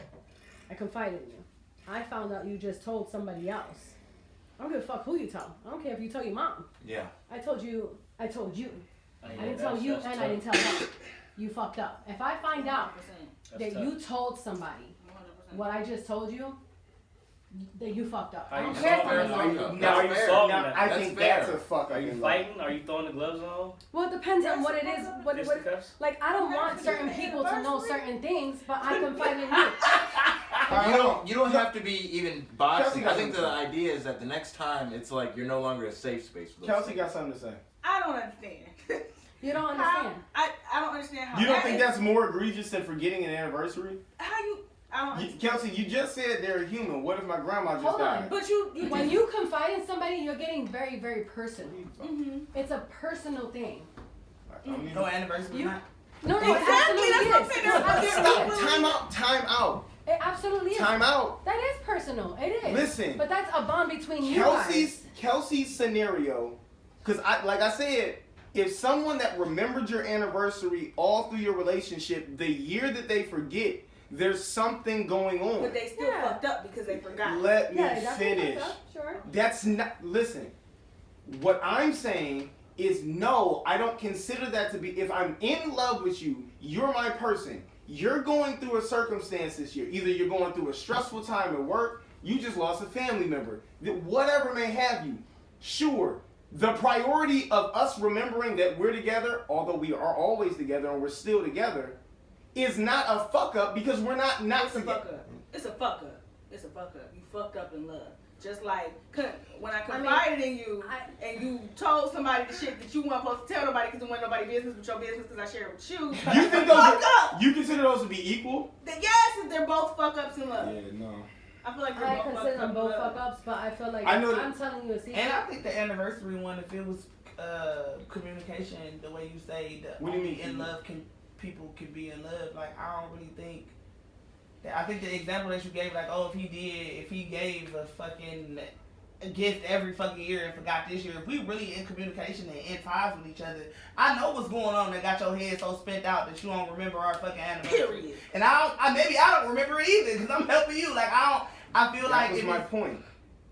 I confided in you. I found out you just told somebody else. I don't give a fuck who you tell. I don't care if you tell your mom. Yeah. I told you. I didn't tell you, and tough. I didn't tell them. You fucked up. If I find out that you told somebody 100%. What I just told you, that you fucked up. I don't care if I'm I think that's a fuck up. Are you fighting? Are you throwing the gloves on? Well, it depends on what it is. Like, I don't want certain people to know certain things, but I confide in you. You don't have to be even boxing. I think the idea is that the next time it's like you're no longer a safe space for those Kelsey things. got something to say. I don't understand. You don't understand. I don't understand how. You don't think that's more egregious than forgetting an anniversary? How you? I don't. Kelsey, you just said they're human. What if my grandma just Hold died? on. But when you confide in somebody, you're getting very, very personal. Mm-hmm. It's a personal thing. No anniversary. No, exactly. That's what I'm saying. Stop. Time out. It absolutely is. Time out. That is personal. It is. Listen. But that's a bond between you guys. Kelsey's scenario, because like I said, if someone that remembered your anniversary all through your relationship, the year that they forget, there's something going on. But they still fucked up because they forgot. Let me finish. Sure. That's not. Listen. What I'm saying is no, I don't consider that to be. If I'm in love with you, you're my person. You're going through a circumstance this year. Either you're going through a stressful time at work, you just lost a family member, whatever may have you. Sure, the priority of us remembering that we're together, although we are always together and we're still together, is not a fuck up because we're not It's a fuck up. It's a fuck up. It's a fuck up. You fucked up in love. Just like when I confided in you and you told somebody the shit that you weren't supposed to tell nobody because it wasn't nobody's business but your business because I share it with you. You think those you consider those to be equal? Yes, they're both fuck ups in love. Yeah, no. I feel like they're I both consider them both fuck ups, but I feel like I'm telling you a secret. And I think the anniversary one, if it was communication, the way you say that what do you mean in love people can be in love. Like I don't really think. I think the example that you gave, like, oh, if he gave a fucking gift every fucking year and forgot this year, if we really in communication and in ties with each other, I know what's going on that got your head so spent out that you don't remember our fucking anniversary. Period. And maybe I don't remember it either because I'm helping you. Like I feel like that was my point.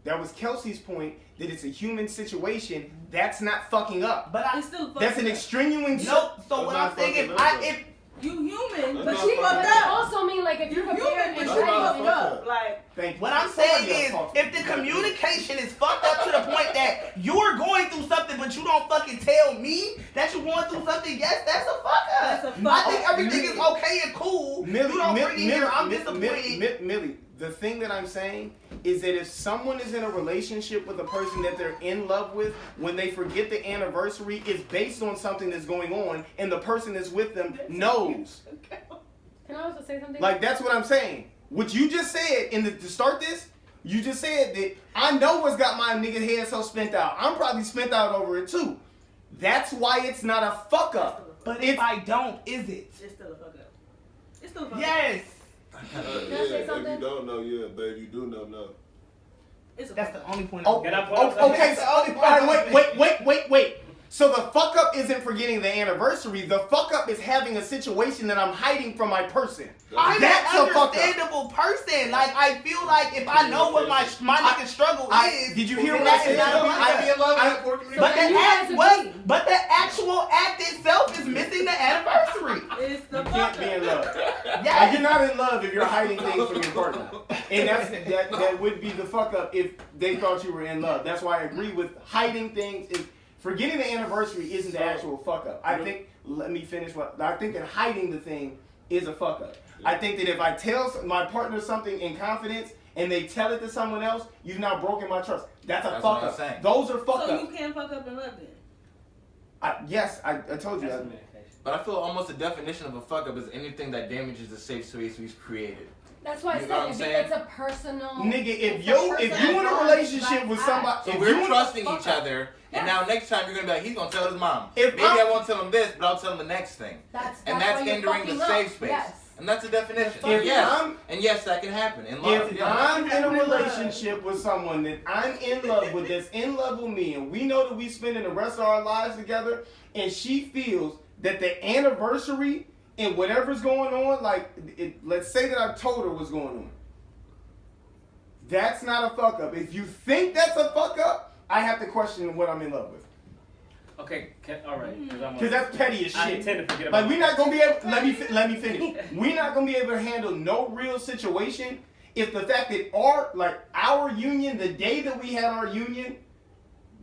That was Kelsey's point that it's a human situation. That's not fucking up. But it's still that's an extenuous. No. So what I'm saying, if you human, but she fucked up. Also mean like if you're prepared and fucked up. Like what I'm saying is, if the communication is fucked up to the point that you're going through something but you don't fucking tell me that you're going through something, yes, that's a fuck up. I think everything is okay and cool. Millie, you don't bring me here. I'm disappointed. Millie, the thing that I'm saying is that if someone is in a relationship with a person that they're in love with, when they forget the anniversary, it's based on something that's going on, and the person that's with them knows. Can I also say something? Like, that's what I'm saying. What you just said, to start this, you just said that I know what's got my nigga head so spent out. I'm probably spent out over it too. That's why it's not a fuck up. But if I don't, is it? It's still a fuck up. It's still a fuck up. Yes. Can I say something? If you don't know, yeah, baby, you do know, no. That's the only point. Okay, so wait. So the fuck up isn't forgetting the anniversary. The fuck up is having a situation that I'm hiding from my person. I'm an understandable person. Like I feel like if I know what my nigga struggle is. Did you hear what I said? I'd be in love But the actual act itself is missing the anniversary. It's the you can't be in love. Yeah, you're not in love if you're hiding things from your partner. And that would be the fuck up if they thought you were in love. That's why I agree with hiding things. Forgetting the anniversary isn't the actual fuck up. I think, let me finish I think that hiding the thing is a fuck up. I think that if I tell my partner something in confidence and they tell it to someone else, you've now broken my trust. That's a fuck up. Those are fuck up. So you can't fuck up in love then? Yes, I told you. But I feel almost the definition of a fuck up is anything that damages the safe space we've created. That's why I said it's a personal. Nigga, if you in a relationship with somebody, so we're trusting each other, and now next time you're gonna be like, he's gonna tell his mom. Maybe I won't tell him this, but I'll tell him the next thing. That's hindering the safe space. Yes. And that's a definition. Yes, that can happen. In love, if I'm in a relationship with someone that I'm in love with, that's in love with me, and we know that we spending the rest of our lives together, and she feels that the anniversary and whatever's going on, let's say that I told her what's going on. That's not a fuck up. If you think that's a fuck up, I have to question what I'm in love with. Okay, all right. Because that's petty as shit. I tend to forget about we're not gonna be able. Let me finish. We're not gonna be able to handle no real situation if the fact that our union, the day that we had our union,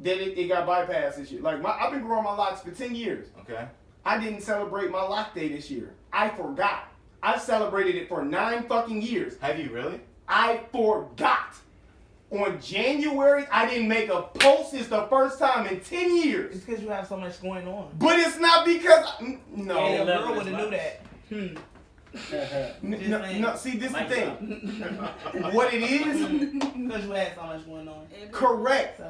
that it got bypassed this year. I've been growing my locks for 10 years. Okay. I didn't celebrate my lock day this year. I forgot. I've celebrated it for 9 fucking years. Have you really? I forgot. On January, I didn't make a post. It's the first time in 10 years. It's because you have so much going on. But it's not because... No. Yeah, the girl would have knew that. No, see, this is the thing. What it is... Because you had so much going on. Correct.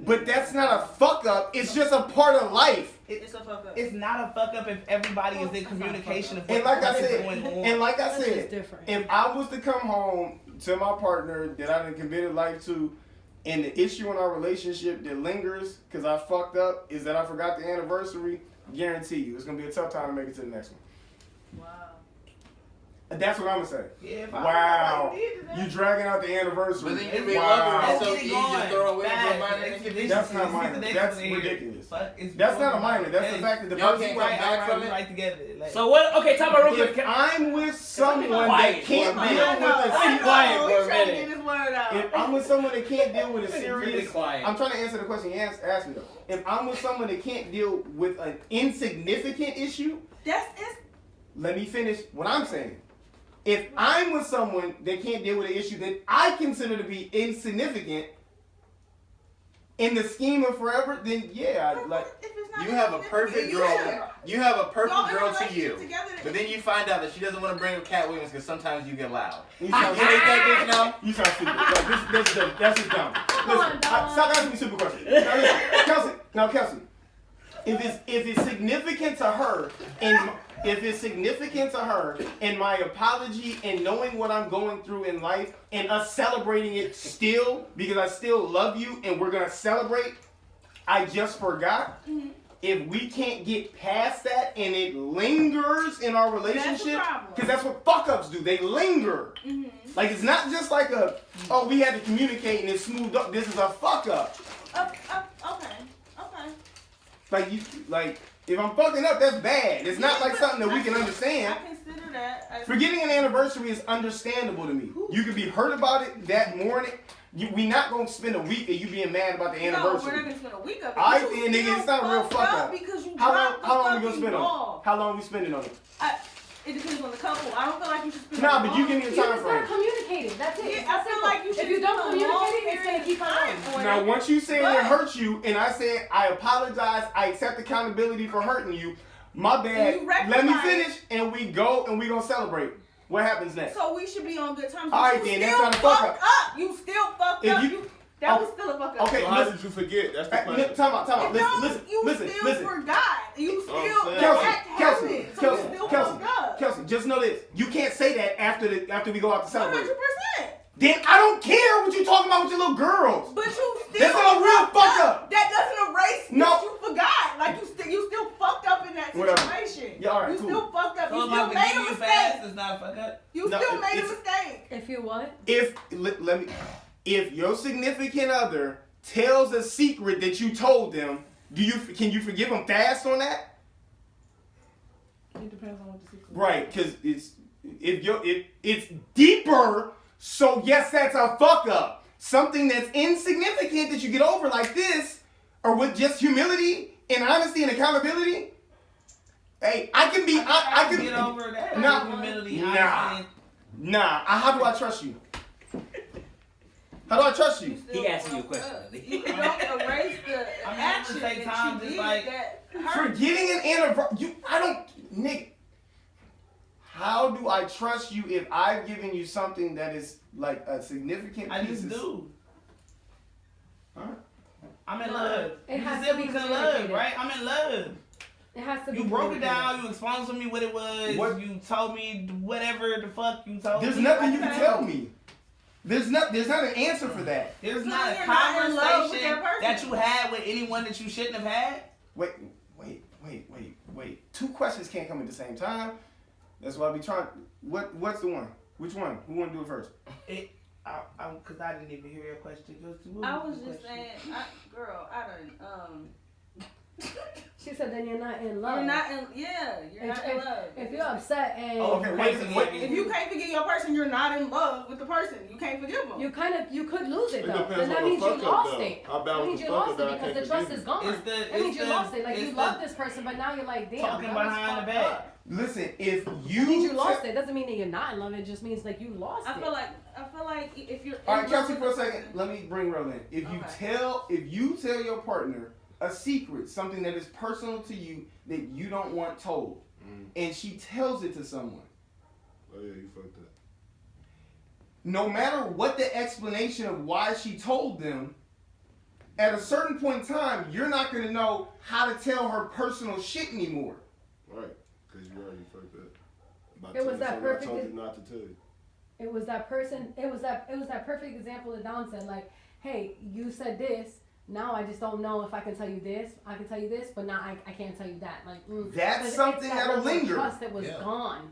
But that's not a fuck up. It's just a part of life. It's a fuck up. It's not a fuck up if everybody is in communication of what is going on. And like I said, if I was to come home to my partner that I done committed life to, and the issue in our relationship that lingers because I fucked up is that I forgot the anniversary, guarantee you it's gonna be a tough time to make it to the next one. Wow. That's what I'm gonna say. Yeah, wow. You dragging out the anniversary. But then you love her, so easy to throw away for minor. That's not minor. That's ridiculous. That's not a minor. That's the fact that the person can't come back from it. Right together. So what? Okay, talk about real quick. If I'm with someone that can't deal with a quiet for a minute. If I'm with someone that can't deal with a serious, I'm trying to answer the question you asked me though. If I'm with someone that can't deal with an insignificant issue, let me finish what I'm saying. If I'm with someone that can't deal with an issue that I consider to be insignificant in the scheme of forever, then yeah, you have a perfect girl. You have a perfect girl to you, but then you find out that she doesn't want to bring up Cat Williams because sometimes you get loud. You hate that bitch now? You sound stupid. That's just dumb. Listen, stop asking me stupid questions. Kelsey, if it's significant to her and my apology and knowing what I'm going through in life and us celebrating it still because I still love you and we're gonna celebrate, I just forgot. Mm-hmm. If we can't get past that and it lingers in our relationship, because that's what fuck ups do, they linger. Mm-hmm. Like it's not just like we had to communicate and it smoothed up. This is a fuck up. Okay. If I'm fucking up, that's bad. It's not like something that we can understand. I consider that. Forgetting an anniversary is understandable to me. You could be hurt about it that morning. We not gonna spend a week of you being mad about the anniversary. No, we're not gonna spend a week of it. Nigga, it's not a real fuck up. How long we gonna spend on it? How long we spending on it? It depends on the couple. I don't feel like you should spend. But you give me a time frame. Start communicating. That's it. I feel like you should. If you don't communicate, it's gonna keep on. Now, once you say it hurts you, and I said I apologize, I accept accountability for hurting you. My bad. Let me finish, and we gonna celebrate. What happens next? So we should be on good terms. All right, then that's not a fuck up. You still fucked up. That was still a fuck up. Okay, how did you forget? That's the question. Time out. Listen. You still forgot. You still Kelsey, just know this. You can't say that after we go out to celebrate. 100%. Then I don't care what you talking about with your little girls. But you still that's not a real fuck up. That doesn't erase what you forgot. Like you still fucked up in that situation. Yeah, all right, you still fucked up. You So still made a mistake. It's not a fuck up. You still made a mistake. If you what? If your significant other tells a secret that you told them, can you forgive them fast on that? It depends on what the secret is. Right, because it's deeper So yes, that's a fuck up. Something that's insignificant that you get over like this, or with just humility and honesty and accountability. Hey, I can be. I can get over that. Nah, humility. Nah. How do I trust you? How do I trust you? He asking you a question. You don't erase the action take that time, you just did like that hurt. Forgetting an anniversary. Nigga. How do I trust you if I've given you something that is like a significant piece? I just do. Huh? I'm in love. It has you to be said we in love, communicated. right? I'm in love. It has to be. You broke it communicated. down. You explained to me what it was. What? You told me whatever the fuck you told There's me. nothing you can tell me. There's not an answer for that. There's So not a you're not in love with conversation that person. that you had with anyone that you shouldn't have had. Wait. 2 questions can't come at the same time. That's why I be trying. What's the one? Which one? Who want to do it first? Because I didn't even hear your question. I was just saying, I done. She said, "Then you're not in love." You're not in love. If you're upset and Okay, wait. If you can't forgive your person, you're not in love with the person. You can't forgive them. you could lose it It though. depends Then that on the means you fuck up, lost though. it. How bad That was means the you fuck lost up that I it because can't the trust forgive is you? gone. That means you lost it. Like you love this person, but now you're like, damn. Talking that was behind the fucked back. up. Listen, if That you means you lost it. Doesn't mean that you're not in love. It just means like you lost it. I feel like if you're All right, in love Kelsey, with for a the second. person- Let me bring Ro in. If you tell your partner a secret, something that is personal to you that you don't want told, and she tells it to someone. Oh yeah, you fucked up. No matter what the explanation of why she told them, at a certain point in time, you're not going to know how to tell her personal shit anymore. Right, because you already fucked up. It was that perfect. I told you not to tell you. It was that person. It was that perfect example that Don said. Like, hey, you said this. Now I just don't know if I can tell you this. I can tell you this, but now I can't tell you that. Like that's something that'll linger. Trust that was gone.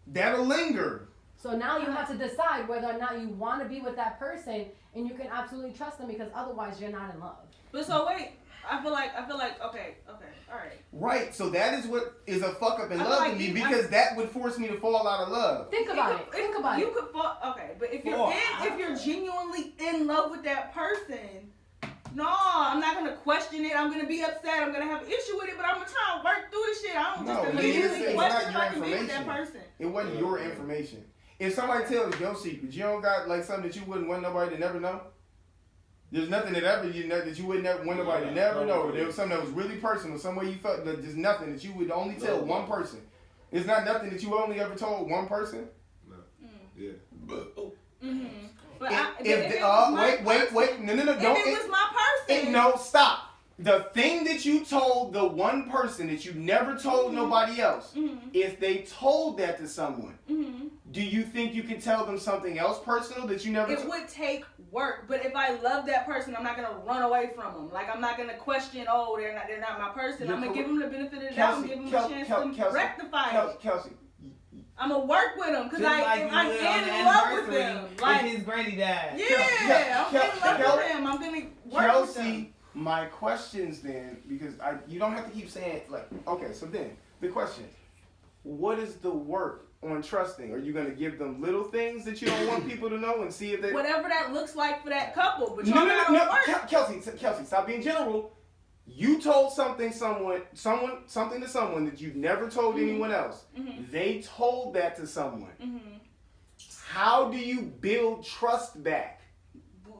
That'll linger. So now you have to decide whether or not you want to be with that person, and you can absolutely trust them because otherwise you're not in love. But so wait, I feel like okay, all right. Right, so that is what is a fuck up in I feel love like to me you- because that would force me to fall out of love. Think about it. Think about You it. could fall, okay, but if you're genuinely in love with that person, no, I'm not gonna question it. I'm gonna be upset. I'm gonna have an issue with it, but I'm gonna try and work through the shit. I don't just immediately question if I can be with that person. It wasn't your information. If somebody tells your secrets, you don't got like something that you wouldn't want nobody to never know. There's nothing that you would never want nobody to never know. There was something that was really personal, some way you felt that there's nothing that you would only tell one person. It's not nothing that you only ever told one person. No. Yeah. Mm-hmm. But wait, no, don't. If it was my person, no, stop. The thing that you told the one person that you never told nobody else, if they told that to someone, do you think you could tell them something else personal that you never? It would take work, but if I love that person, I'm not gonna run away from them. Like I'm not gonna question, oh, they're not my person. I'm gonna give them the benefit of the doubt and give them a chance to rectify it. Kelsey. I'm gonna work with them because like I'm in love with them. Like his granny died. Yeah, I'm in love with him. I'm gonna work with them. My questions then, because you don't have to keep saying like, okay, so then the question, what is the work on trusting? Are you gonna give them little things that you don't want people to know and see if they whatever that looks like for that couple? But no, Kelsey, stop being general. You told something to someone that you've never told anyone else. They told that to someone. How do you build trust back?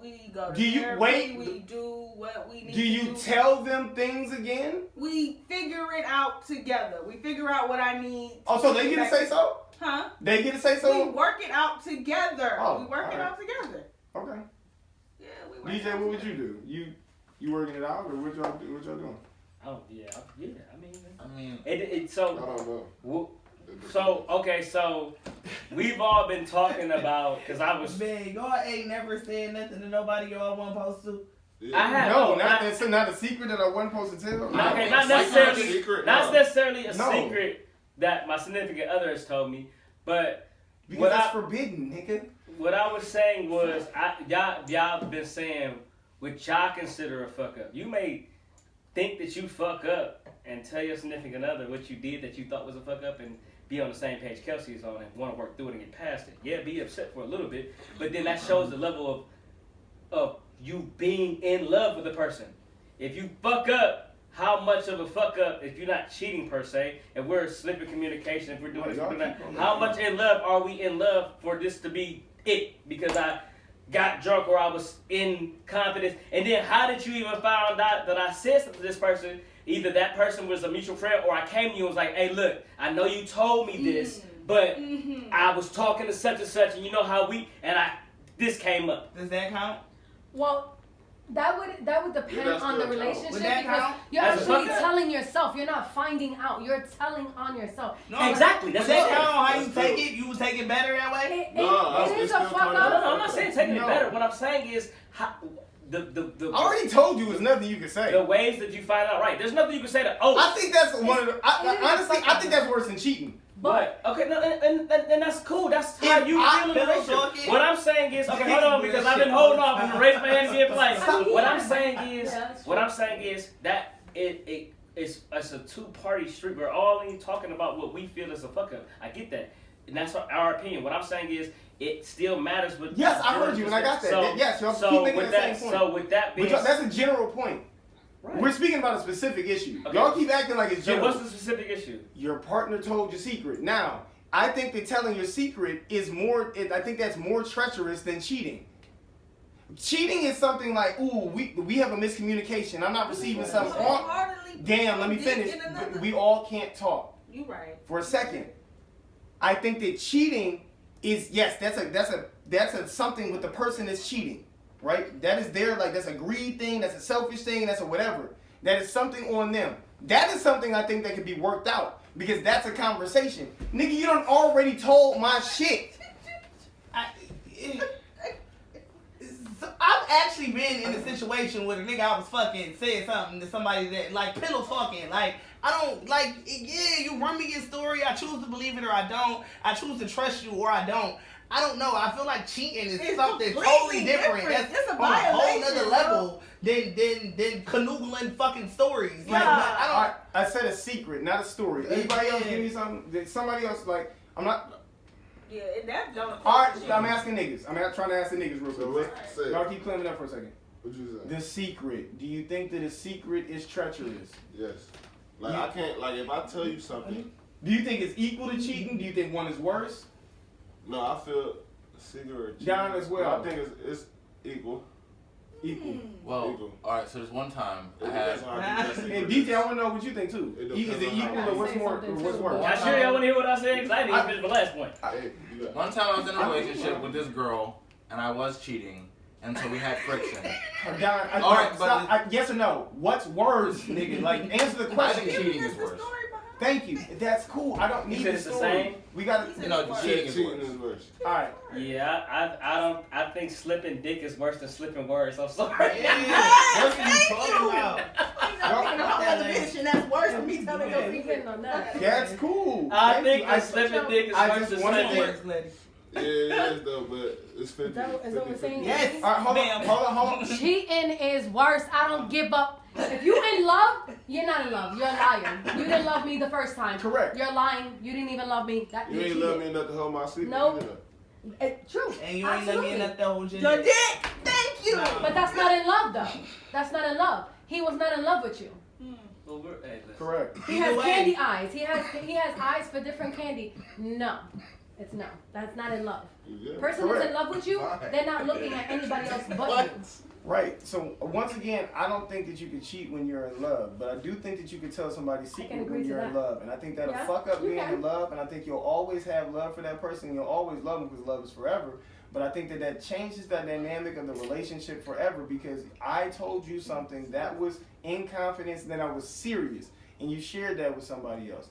We go to therapy, we do what we need to do. Do you tell them things again? We figure it out together. We figure out what I need. Oh, so they get to say so? Huh? They get to say so? We work it out together. Oh, we work it out together. Okay. Yeah, we work DJ, what would you do? You working it out, or what y'all doing? Oh yeah. I mean, so. I don't know. So okay, so we've all been talking about because I was. Man, y'all ain't never said nothing to nobody y'all wasn't supposed to. Yeah. I have that's not a secret that I wasn't supposed to tell. Okay, not necessarily a No. secret that my significant other has told me, but because that's forbidden, nigga. What I was saying was, y'all been saying what y'all consider a fuck up. You may think that you fuck up and tell your significant other what you did that you thought was a fuck up and be on the same page Kelsey is on and want to work through it and get past it. Yeah, be upset for a little bit, but then that shows the level of you being in love with the person. If you fuck up, how much of a fuck up if you're not cheating per se, if we're slipping communication, if we're doing this, we're doing that, how much in love are we in love for this to be it? Because I got drunk or I was in confidence, and then how did you even find out that I said something to this person? Either that person was a mutual friend, or I came to you and was like, hey, look, I know you told me this, but I was talking to such and such, and you know how this came up. Does that count? Well, that would depend on the relationship, because you're As actually telling yourself. You're not finding out. You're telling on yourself. No, exactly. Does that count on how you take it? You would take it better that way? It is a fuck up. No, I'm not saying taking it better. What I'm saying is I already told you, there's nothing you can say. The ways that you find out, right? There's nothing you can say that. Oh, I think that's one of the. Honestly, I think that's worse than cheating. But okay, no, and that's cool. That's how you feel in a relationship. What I'm saying is, okay, hold on, because I've been holding off and raising my hand and being polite. What I'm saying is that it's a two-party street. We're all in talking about what we feel is a fuck up. I get that, and that's our opinion. What I'm saying is, it still matters with. Yes, I heard you, and I got that. Yes, y'all keep making that same point. So with that being, that's a general point. Right. We're speaking about a specific issue. Okay. Y'all keep acting like it's general. So what's the specific issue? Your partner told your secret. Now, I think that telling your secret is more. I think that's more treacherous than cheating. Cheating is something like, ooh, we have a miscommunication. I'm not receiving something. Damn, let me finish. We all can't talk. You right. For a second, I think that cheating is that's a something with the person that's cheating. Right? That is that's a greed thing, that's a selfish thing, that's a whatever. That is something on them. That is something I think that can be worked out, because that's a conversation. Nigga, you done already told my shit. I've actually been in a situation where the nigga I was fucking said something to somebody that, like, pillow talking. Like, I don't, like, yeah, you run me your story, I choose to believe it or I don't. I choose to trust you or I don't. I don't know. I feel like cheating is something totally different. That's it's a on a whole violation, other level than canoodling fucking stories. Yeah. Like, I said a secret, not a story. Anybody else give me something? Somebody else, like, I'm not. Yeah, that don't. Alright, I'm asking niggas. I'm trying to ask the niggas real quick. So Y'all keep claiming up for a second. What you say? The secret. Do you think that a secret is treacherous? Yes. Like, I can't, like, if I tell you something. Do you think it's equal to cheating? Do you think one is worse? No, I feel secret or cheating. Down as well. I think it's equal. Equal. Well, Equal. all right. So there's one time I That's had. how I think And DJ, I want to know what you think too. Is it equal or what's more? What's worse? I'm sure y'all want to hear what I said, because I didn't even finish my last point. One time I was in a relationship with this girl, and I was cheating, and so we had friction. All right, but yes or no? What's worse, nigga? Like, answer the I question. think cheating is worse. Thank you. That's cool. I don't need the it's the story. same? We got to. No, cheating is Cheating worse. is worse. All right. Yeah, I think slipping dick is worse than slipping words. I'm sorry. What are you talking about? That's worse than me telling your secret. That's cool. I think slipping dick is worse than slipping words. Yeah, it is though, but it's 50. Is that what we're saying? Yes. All right, hold on. Cheating is worse. I don't give up. If you in love, you're not in love. You're a liar. You didn't love me the first time. Correct. You're lying. You didn't even love me. You ain't love me enough to hold my secret. No. Either. True. And you ain't love me enough to hold your Your dick. dick. Thank you. But that's not in love, though. That's not in love. He was not in love with you. Correct. He has candy eyes. He has eyes for different candy. No. It's no. That's not in love. Yeah. Person is in love with you, they're not looking at anybody else but you. Right. So once again, I don't think that you can cheat when you're in love, but I do think that you can tell somebody's secret when you're in love, and I think that'll fuck up being in love, and I think you'll always have love for that person, and you'll always love them because love is forever. But I think that changes the dynamic of the relationship forever, because I told you something that was in confidence, that I was serious, and you shared that with somebody else.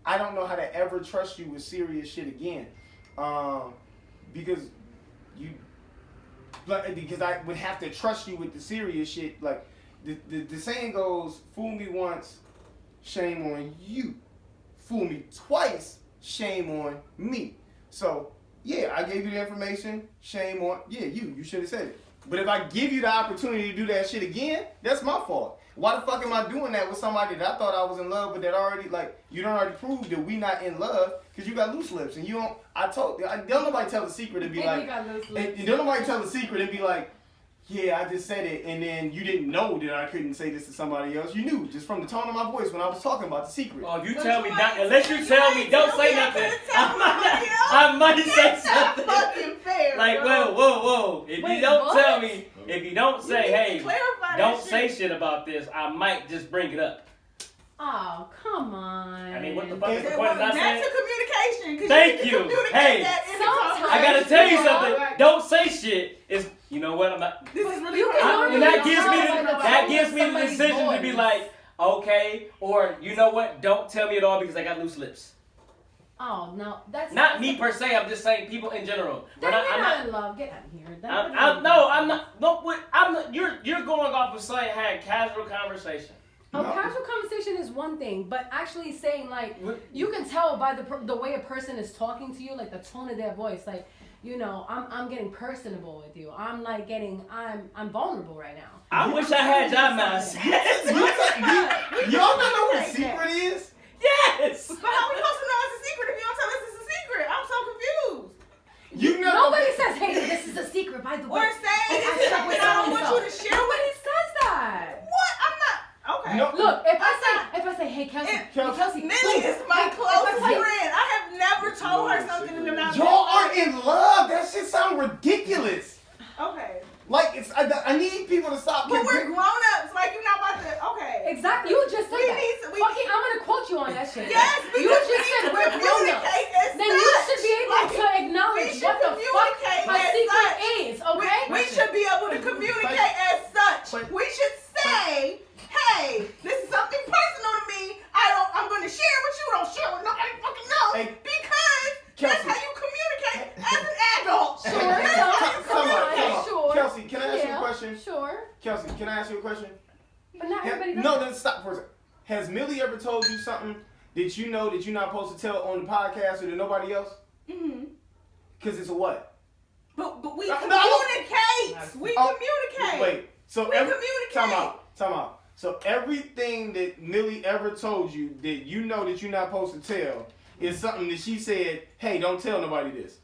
I don't know how to ever trust you with serious shit again, because I would have to trust you with the serious shit. Like the saying goes, fool me once, shame on you. Fool me twice, shame on me. So yeah, I gave you the information, shame on you should have said it. But if I give you the opportunity to do that shit again, that's my fault. Why the fuck am I doing that with somebody that I thought I was in love with, that already, like, you done already proved that we not in love, because you got loose lips and you don't. Don't nobody tell the secret and be like, don't nobody tell the secret and be like, yeah, I just said it, and then you didn't know that I couldn't say this to somebody else. You knew just from the tone of my voice when I was talking about the secret. Oh, if you tell me not, unless you tell me, don't say nothing. I might say something. That's fucking fair. Like, whoa. If you don't tell me, if you don't say, hey, don't say shit about this, I might just bring it up. Oh, come on. I mean, what the fuck is the point of not saying? That's a communication. Thank you. Hey, I gotta tell you something. Don't say shit. You know what? I'm not. This is really and that gives me the decision to be like, okay, or you know what? Don't tell me at all because I got loose lips. Oh no, that's not me per se. I'm just saying people in general. I'm not in love. Get out of here. I'm not. No, I'm not. You're going off of saying had casual conversation. Casual conversation is one thing, but actually saying like you can tell by the way a person is talking to you, like the tone of their voice, like I'm getting personable with you. I'm I'm vulnerable right now. I wish I had y'all mouths. Y'all don't know what the secret is? Yes. But how are we supposed to know it's a secret if you don't tell us it's a secret? I'm so confused. Nobody says, hey, this is a secret, by the way. Or say this is something I don't want you to share. Nobody says that. What? I'm not. Okay. No, look, if I say, hey, Kelsey, Millie is my close friend. I have never told her something in the mouth. Y'all aren't in love. That shit sound ridiculous. Okay. Like I need people to stop. But we're grown ups. Like you're not about to. Okay. Exactly. You just said that. I'm gonna quote you on that shit. Yes, because you just said we're grown ups. Then you should be able to acknowledge what the fuck a secret is. Okay. We should be able to communicate as such. We should say, hey, this is something personal to me. I'm gonna share it with you. Don't share it with nobody fucking knows because that's how you communicate as an adult. Sure. Kelsey, can I ask you a question? Sure. Kelsey, can I ask you a question? But not everybody does. No, then stop for a second. Has Millie ever told you something that you know that you're not supposed to tell on the podcast or to nobody else? Mm-hmm. Because it's a what? But we communicate. We communicate. Wait. So we communicate. Time out. So everything that Millie ever told you that you know that you're not supposed to tell is something that she said, hey, don't tell nobody this.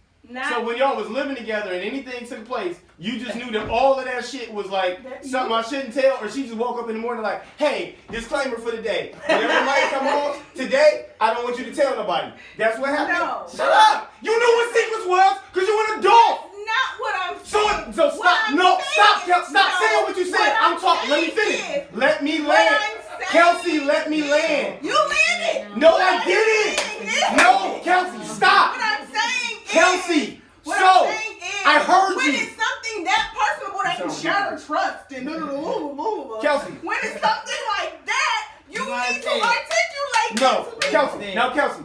So when y'all was living together and anything took place, you just knew that all of that shit was like something I shouldn't tell, or she just woke up in the morning like, hey, disclaimer for the day. Whenever might come on, today, I don't want you to tell nobody. That's what happened. No. Shut up! You knew what secrets was because you're an adult! That's not what I'm saying. So stop saying what you said. I'm talking. Let me finish. Let me land. Kelsey, let me land. You landed. No, I didn't. No, Kelsey, stop. What I'm saying is, Kelsey, what I'm saying is, I heard when you. When it's something that personable that can shatter trust and Kelsey. When it's something like that, you need to articulate. No, Kelsey. Now, Kelsey.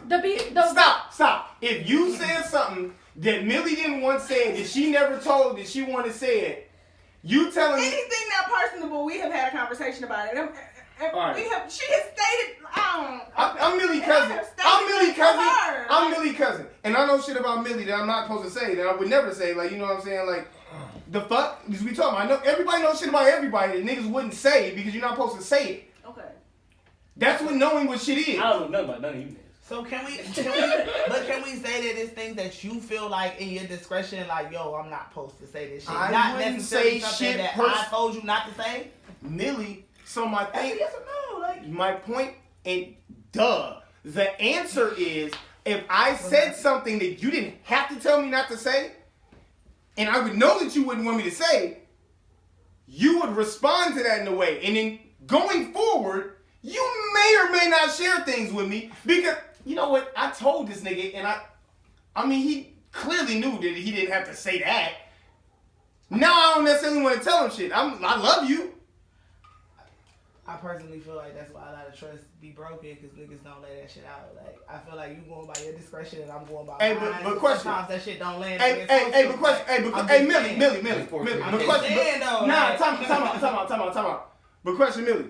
Stop. If you said something that Millie didn't want said, that she never told, that she wanted said, you telling me anything that personable, we have had a conversation about it. Right. She has stated, I'm Millie's cousin. I'm Millie's cousin. And I know shit about Millie that I'm not supposed to say, that I would never say, like, you know what I'm saying? Like, the fuck? Because we talking about, I know everybody knows shit about everybody that niggas wouldn't say because you're not supposed to say it. Okay. That's what knowing what shit is. I don't know nothing about none of you niggas. So can we say that it's things that you feel like in your discretion, like, yo, I'm not supposed to say this shit. I wouldn't say shit that I told you not to say? Millie, so my thing, yes or no? Like, my point, and the answer is, if I said something that you didn't have to tell me not to say, and I would know that you wouldn't want me to say, you would respond to that in a way. And then going forward, you may or may not share things with me because, you know what, I told this nigga, and I mean, he clearly knew that he didn't have to say that. Now I don't necessarily want to tell him shit. I love you. I personally feel like that's why a lot of trust be broken because niggas don't let that shit out. Like, I feel like you going by your discretion and I'm going by mine. But question. Sometimes that shit don't land. Millie. But question. Nah, time out. But question, Millie.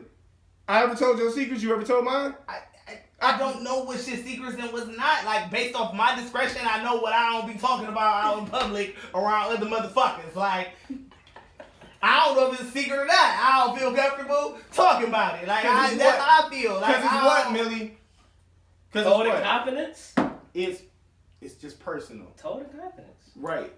I ever told your secrets? You ever told mine? I don't know what's your secrets and what's not. Like, based off my discretion, I know what I don't be talking about out in public around other motherfuckers. Like, I don't know if it's a secret or not. I don't feel comfortable talking about it. Like, that's how I feel. Because it's what, Millie? Because it's what? Confidence? It's It's just personal. Total confidence. Right.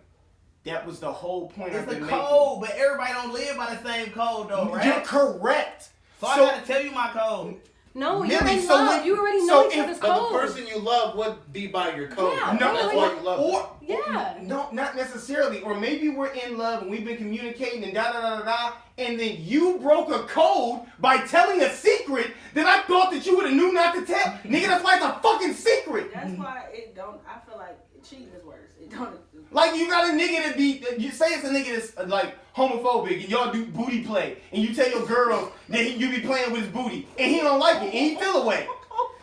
That was the whole point. It's a code, but everybody don't live by the same code, though, right? You're correct. So I gotta tell you my code. No, you're in love. You already know each other's code. But the person you love would be by your code. Yeah, no, that's why you love them. No, not necessarily. Or maybe we're in love and we've been communicating and da-da-da-da-da, and then you broke a code by telling a secret that I thought that you would have knew not to tell. Nigga, that's why it's a fucking secret. That's why it don't, I feel like cheating is worse. It don't. Like, you got a nigga that be, you say it's a nigga that's like homophobic and y'all do booty play and you tell your girl that you be playing with his booty and he don't like it and he feel away.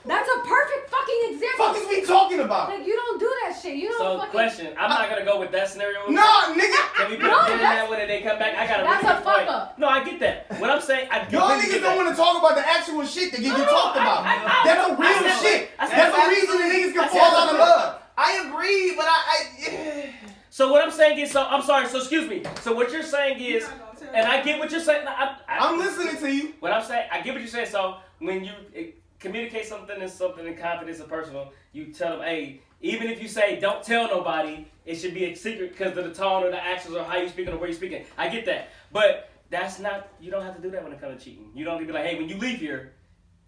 That's a perfect fucking example. Fuck is we talking about? Like, you don't do that shit. You don't So, fucking... question. I'm not going to go with that scenario. No, nigga. Can we put a pin in that when they come back? I got to That's a fuck up. No, I get that. What I'm saying, I get Y'all niggas don't want to talk about the actual shit that get talked about. That's a real shit. That's the reason the niggas can fall out of love. I agree, but I So what I'm saying is, so I'm sorry, so excuse me. So what you're saying is, and I get what you're saying. I'm listening to you. What I'm saying, I get what you're saying. So when you communicate something in confidence and personal, you tell them, hey, even if you say don't tell nobody, it should be a secret because of the tone or the actions or how you speaking or where you speaking. I get that, but that's not. You don't have to do that when it comes to cheating. You don't need to be like, hey, when you leave here,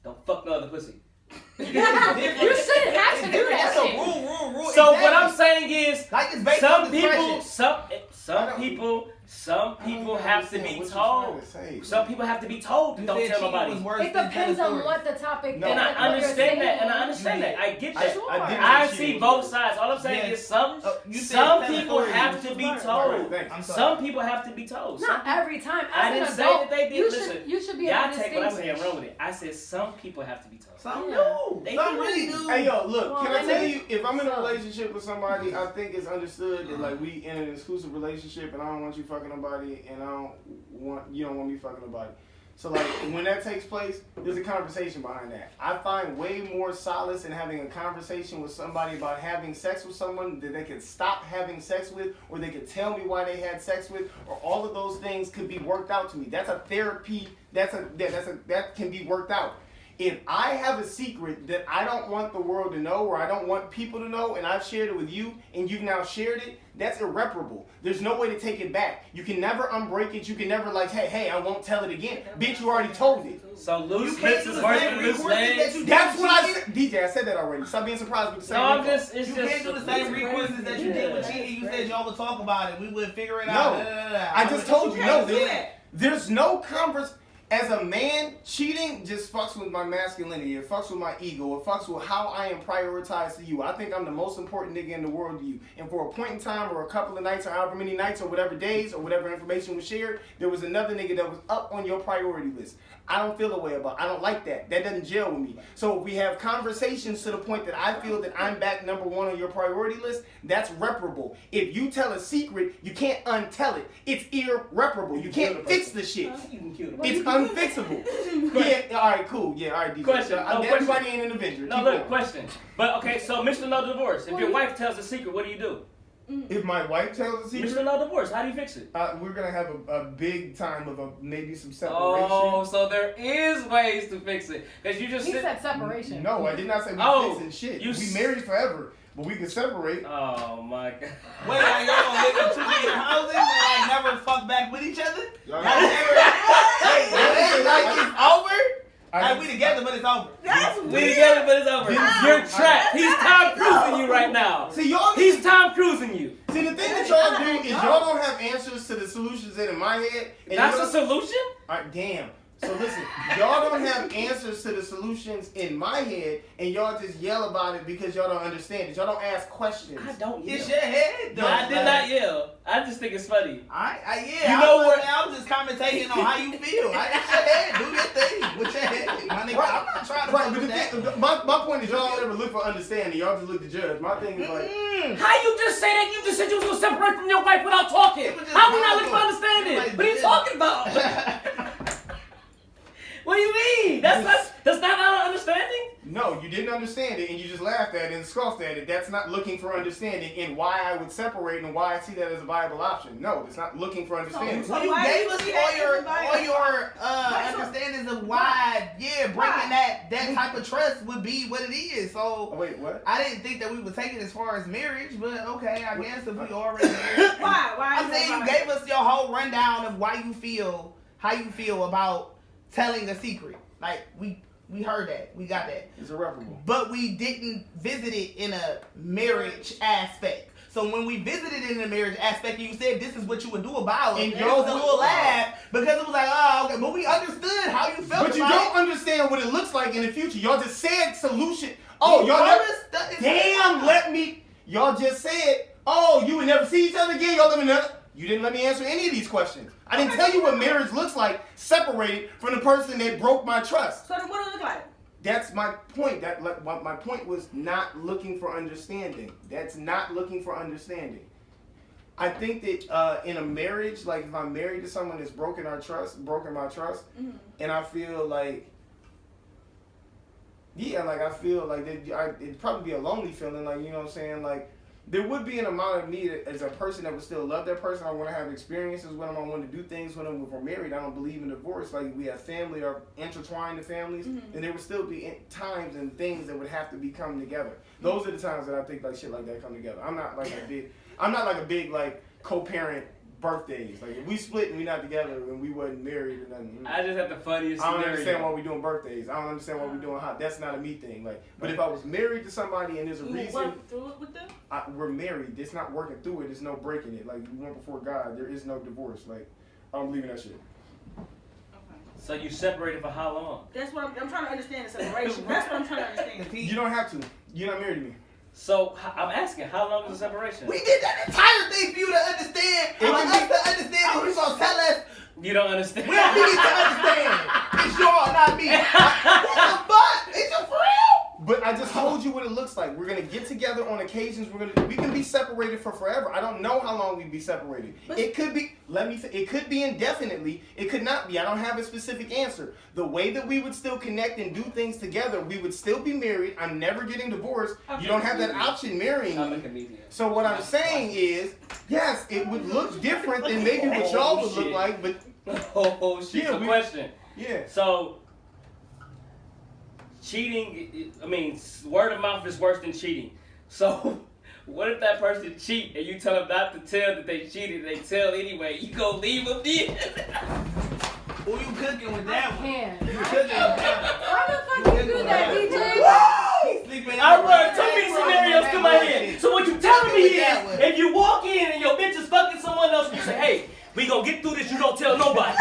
don't fuck no other pussy. You shouldn't have to do that. That's a rule. So what I'm saying is, like it's based some on people, discretion. some people have to be told. Some people have to be told to don't tell nobody. It depends on what the topic is. And I understand that. I get that. Sure. I see both sides. All I'm saying is some people have to be told. Some people have to be told. Not every time. I didn't say that they did. Listen, you should be able to take what I say and run with it. I said some people have to be told. Some do. Some really do. Hey yo, look, can I tell you, if I'm in a relationship with somebody, I think it's understood that like we in an exclusive relationship and I don't want you fucking nobody and you don't want me fucking nobody. So like when that takes place, there's a conversation behind that. I find way more solace in having a conversation with somebody about having sex with someone that they could stop having sex with, or they could tell me why they had sex with, or all of those things could be worked out to me. That's a therapy. That can be worked out. If I have a secret that I don't want the world to know or I don't want people to know and I've shared it with you and you've now shared it, that's irreparable. There's no way to take it back. You can never unbreak it. You can never like, hey, I won't tell it again. Bitch, you already told it. So loose lips is worse than loose legs. That's what I said. DJ, I said that already. Stop being surprised with the same You can't do the same requests that you did with cheating. You said y'all would talk about it. We would figure it out. No, I just told you. No, there's no conversation. As a man, cheating just fucks with my masculinity. It fucks with my ego. It fucks with how I am prioritized to you. I think I'm the most important nigga in the world to you. And for a point in time or a couple of nights or however many nights or whatever days or whatever information was shared, there was another nigga that was up on your priority list. I don't feel a way about it. I don't like that. That doesn't gel with me. So if we have conversations to the point that I feel that I'm back number one on your priority list, that's reparable. If you tell a secret, you can't untell it. It's irreparable. You can't fix the shit. It's unfixable. Yeah, all right, cool. Yeah, all right, DJ. Question. Everybody ain't an Avenger. No, look, question. But, okay, so Mr. No Divorce, if your wife tells a secret, what do you do? If my wife tells a secret, Mr. No Divorce, how do you fix it? We're gonna have a big time of maybe some separation. Oh, so there is ways to fix it. Cause you just said separation. No, I did not say fixing shit. We married forever, but we can separate. Oh my god. Wait, are y'all gonna live in 2 different houses and like never fuck back with each other? Y'all never. Like it's over. Like we together, but it's over. That's weird. We together, but it's over. You're trapped. He's Tom Cruising you right now. See, y'all. He's Tom Cruising you. See, the thing that y'all do is y'all don't have answers to the solutions in my head. And that's a solution? Alright, damn. So listen, y'all don't have answers to the solutions in my head, and y'all just yell about it because y'all don't understand it. Y'all don't ask questions. I don't yell. It's your head, though. I did not yell. I just think it's funny. Yeah. You know what? I'm just commentating on how you feel. It's your head. Do your thing with your head. My nigga, I'm not trying to but my point is y'all don't ever look for understanding. Y'all just look to judge. My thing is like, how you just say that? You just said you was gonna separate from your wife without talking. How we not looking for understanding? What are you talking about? What do you mean? That's not understanding? No, you didn't understand it, and you just laughed at it and scoffed at it. That's not looking for understanding and why I would separate and why I see that as a viable option. No, it's not looking for understanding. So you gave us all your understandings of why, breaking that type of trust would be what it is. So wait, what? I didn't think that we would take it as far as marriage, but okay, I guess if we already why? I'm saying you gave us your whole rundown of how you feel about telling a secret. Like we heard that. We got that. It's irreparable. But we didn't visit it in a marriage aspect. So when we visited it in a marriage aspect, and you said this is what you would do about it, and there was a little laugh because it was like, oh, okay. But we understood how you felt. But you don't understand what it looks like in the future. Y'all just said solution. Oh, y'all Y'all just said, oh, you would never see each other again. Y'all live in another. You didn't let me answer any of these questions. I didn't tell you what marriage looks like separated from the person that broke my trust. So what does it look like? That's my point. My point was not looking for understanding. That's not looking for understanding. I think that in a marriage, like if I'm married to someone that's broken my trust, and I feel like, I feel like it'd probably be a lonely feeling, like, you know what I'm saying, like, there would be an amount of me as a person that would still love that person. I want to have experiences with them. I want to do things with them. If we're married, I don't believe in divorce. Like, we have family or intertwined to families, and there would still be times and things that would have to be come together. Those are the times that I think like shit like that come together. I'm not like a big like co-parent birthdays. Like, if we split and we not together and we wasn't married or nothing. I just have the funniest I don't scenario. understand why we doing birthdays. I don't understand why we doing hot. That's not a me thing. Like, but if I was married to somebody and there's a reason, work through it with them? We're married. It's not working through it. There's no breaking it. Like, we went before God. There is no divorce. Like, I don't believe in that shit. So you separated for how long? That's what I'm trying to understand. The separation. That's what I'm trying to understand. You don't have to. You're not married to me. So I'm asking, how long is the separation? We did that entire thing for you to understand. For us to understand, and you gonna tell us. You don't understand. We don't need to understand. It's y'all, not me. What the fuck? Is you for real? But I just told you what it looks like. We're gonna get together on occasions. We can be separated for forever. I don't know how long we'd be separated. It could be. It could be indefinitely. It could not be. I don't have a specific answer. The way that we would still connect and do things together, we would still be married. I'm never getting divorced. You don't have that option marrying me. So what I'm saying is, yes, it would look different than maybe what y'all would look like, but shit. So question. Yeah. So cheating, I mean, word of mouth is worse than cheating. So what if that person cheat and you tell them not to tell that they cheated, they tell anyway? You gonna leave them then? Who you cooking with that one? You cooking with that one. Why the fuck you do that, DJ? I run too many scenarios to my head. So what you telling me is, if you walk in and your bitch is fucking someone else, and you say, hey, we gonna get through this, you don't tell nobody.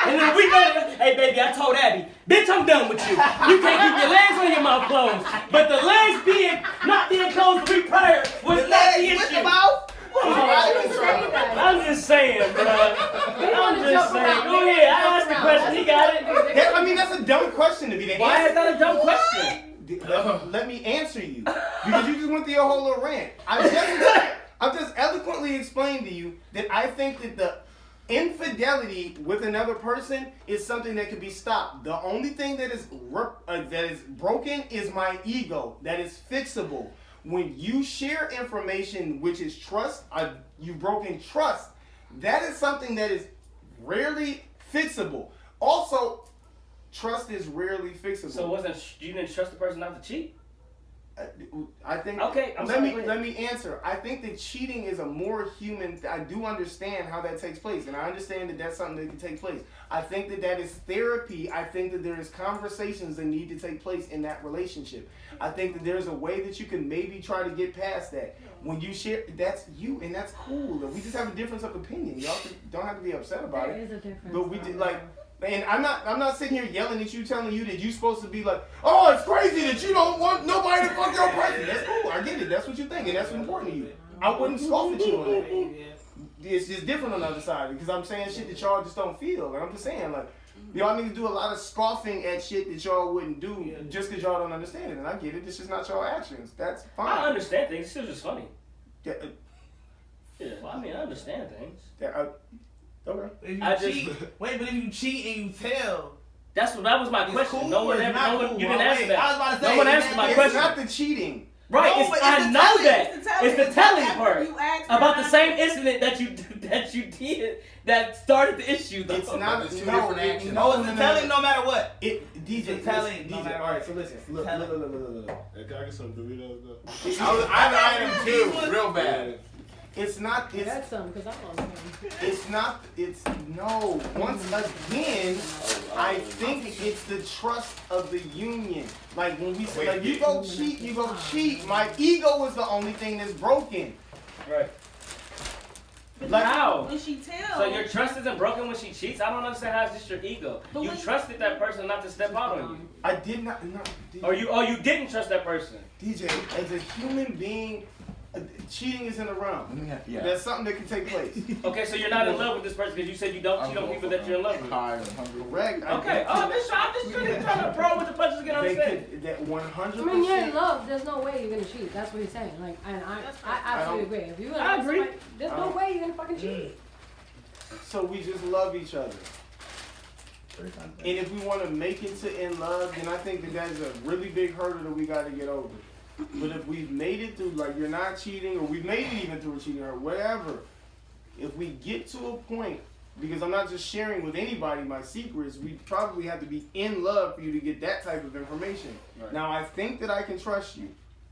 And then we gonna, hey baby, I told Abby, bitch, I'm done with you. You can't keep your legs on your mouth closed. But the legs not being closed the week prior was not the issue. I'm just saying, bro. I'm just saying. Go ahead, I asked the question, he got it. That's a dumb question to be. Why is that a dumb question? Let me answer you. Because you just went through your whole little rant. I've just eloquently explained to you that I think that the infidelity with another person is something that can be stopped. The only thing that is broken is my ego. That is fixable. When you share information, which is trust, you've broken trust. That is something that is rarely fixable. Also, trust is rarely fixable. So you didn't trust the person not to cheat? I think. Okay, let me answer. I think that cheating is a more human. I do understand how that takes place, and I understand that that's something that can take place. I think that is therapy. I think that there is conversations that need to take place in that relationship. I think that there's a way that you can maybe try to get past that. When you share, that's you, and that's cool. We just have a difference of opinion. Y'all don't have to be upset about it. There is a difference. But we did like. And I'm not sitting here yelling at you, telling you that you're supposed to be like, oh, it's crazy that you don't want nobody to fuck your person. That's cool. I get it. That's what you think, and that's important to you. I wouldn't scoff at you on that. It's just different on the other side because I'm saying shit that y'all just don't feel. And I'm just saying, like, y'all need to do a lot of scoffing at shit that y'all wouldn't do just because y'all don't understand it. And I get it. It's just not y'all actions. That's fine. I understand things. It's still just funny. Yeah, well, I mean, I understand things. okay. But if you cheat and you tell, That was my question. Cool, no one cool, you didn't answer that. I was about to say, no one answered my question. It's not the cheating. Right, No, I know that. It's the telling part about the her. same incident that you did that started the issue. Though. It's not It's two different actions. No, it's the telling no matter what. DJ telling. DJ. All right, so listen. Look. Hey, can I get some Doritos though? I have an item too, real bad. It's not. I got some because I'm on some. It's not. It's no. Once again, I think it's the trust of the union. Like when we say, like you go cheat, you go cheat. My ego is the only thing that's broken. Right. Like how? When she tells. So your trust isn't broken when she cheats? I don't understand how it's just your ego. But you trusted that person not to step out on you. I did not. No. DJ, Or you didn't trust that person. DJ, as a human being, cheating is in the realm. Yeah. That's something that can take place. Okay, so you're not in love with this person because you said you don't cheat on people that you're in love with. Correct. Okay. I'm just trying to throw with the punches again. Understand? That 100%. I mean, you're in love. There's no way you're gonna cheat. That's what he's saying. Like, and I absolutely agree. If you're in love, somebody, there's no way you're gonna fucking cheat. So we just love each other. And if we want to make it to in love, then I think that is a really big hurdle that we got to get over. But if we've made it through, like you're not cheating, or we've made it even through cheating, or whatever, if we get to a point, because I'm not just sharing with anybody my secrets, we probably have to be in love for you to get that type of information. Right. Now I think that I can trust you.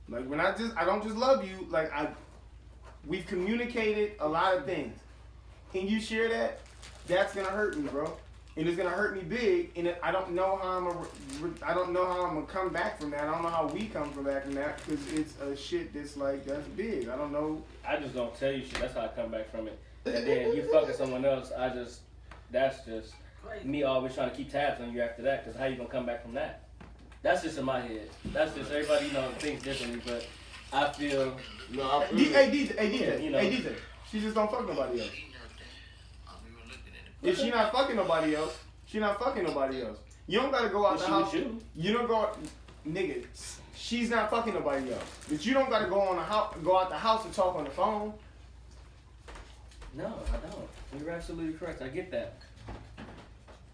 Like I don't just love you. Like we've communicated a lot of things. Can you share that? That's gonna hurt me, bro. And it's gonna hurt me big, and I don't know how I'm gonna come back from that. I don't know how we come back from that because it's a shit that's big. I don't know. I just don't tell you shit. That's how I come back from it. And then you fucking someone else. That's just me always trying to keep tabs on you after that. Because how you gonna come back from that? That's just in my head. That's just everybody thinks differently. But I feel. Hey DJ. She just don't fuck nobody else. If she not fucking nobody else, she not fucking nobody else. You don't gotta go out the house. You don't go, nigga. She's not fucking nobody else. But you don't gotta go out the house and talk on the phone. No, I don't. You're absolutely correct. I get that.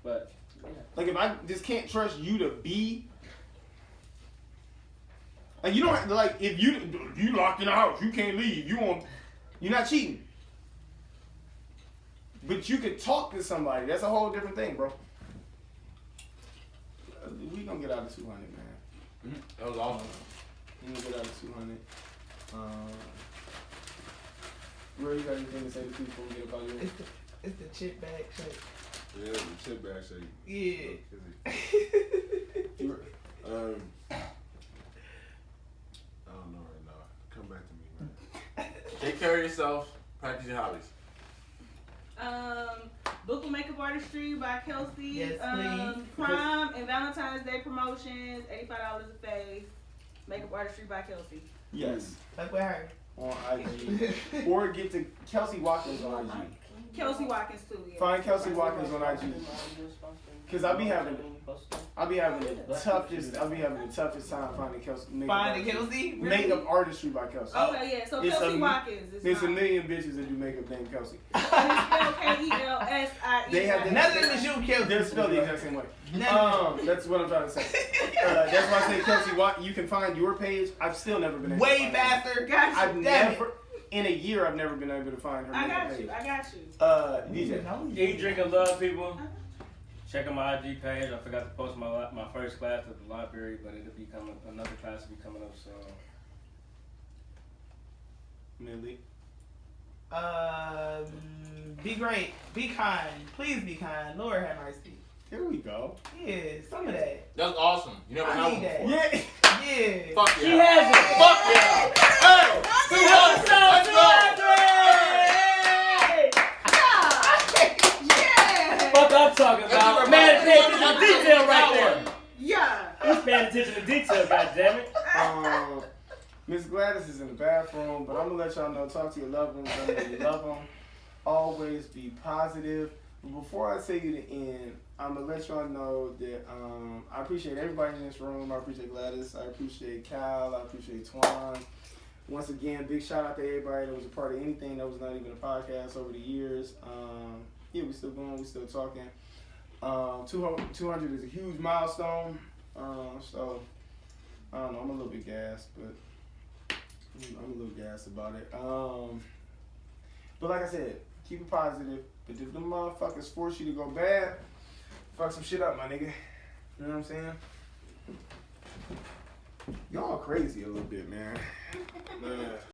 But yeah. Like if I just can't trust you to be. Like you don't have to, like if you locked in the house, you can't leave. You're not cheating. But you could talk to somebody. That's a whole different thing, bro. We gonna get out of 200, man. That was awesome. We gonna get out of 200. Ray, you got anything to say to people before we get up out of here? It's the chip bag shake. Yeah, the chip bag shake. Yeah. I don't know right now. Come back to me, man. Take care of yourself. Practice your hobbies. Book and Makeup Artistry by Kelsey. Yes, please. Prime and Valentine's Day promotions, $85 a face. Makeup Artistry by Kelsey. Yes. Like with her. On IG. Or get to Kelsey Watkins on IG. Kelsey Watkins too. Yeah. Find Kelsey Watkins on IG. Cause I'll be having the toughest time finding Kelsey. Finding Kelsey? Really? Makeup Artistry by Kelsey. Okay, yeah. So Kelsey Watkins. There's a million bitches that do makeup named Kelsey. And it's spelled Kelsie. They have nothing to shoot Kelsey. They're spelled the exact same way. That's what I'm trying to say. That's why I say Kelsey Watkins. You can find your page. I've still never been able to find faster. I've never. In a year, I've never been able to find her. I got you. DJ. Eat, drink, and love, people. Check out my IG page. I forgot to post my first class at the library, but it'll be another class will be coming up. So, Millie. Be great. Be kind. Please be kind. Lord have mercy. Here we go. Yeah, some of that. That's awesome. You never know that. before. Yeah. Yeah. Fuck yeah. She has it. Fuck yeah. Hey. Let's Yeah. Fuck I'm talking about. Man, pay attention to detail right there. Yeah. He's paying attention to detail, goddammit. Miss Gladys is in the bathroom, but I'm gonna let y'all know, talk to your loved ones, I know you love them. Always be positive. But before I say you the end, I'm gonna let y'all know that I appreciate everybody in this room. I appreciate Gladys. I appreciate Cal. I appreciate Twan. Once again, big shout out to everybody that was a part of anything that was not even a podcast over the years. Yeah, we still going. We still talking. 200 is a huge milestone. So I don't know. I'm a little bit gassed, but I'm a little gassed about it. But like I said, keep it positive. But if the motherfuckers force you to go bad, fuck some shit up, my nigga. You know what I'm saying? Y'all crazy a little bit, man.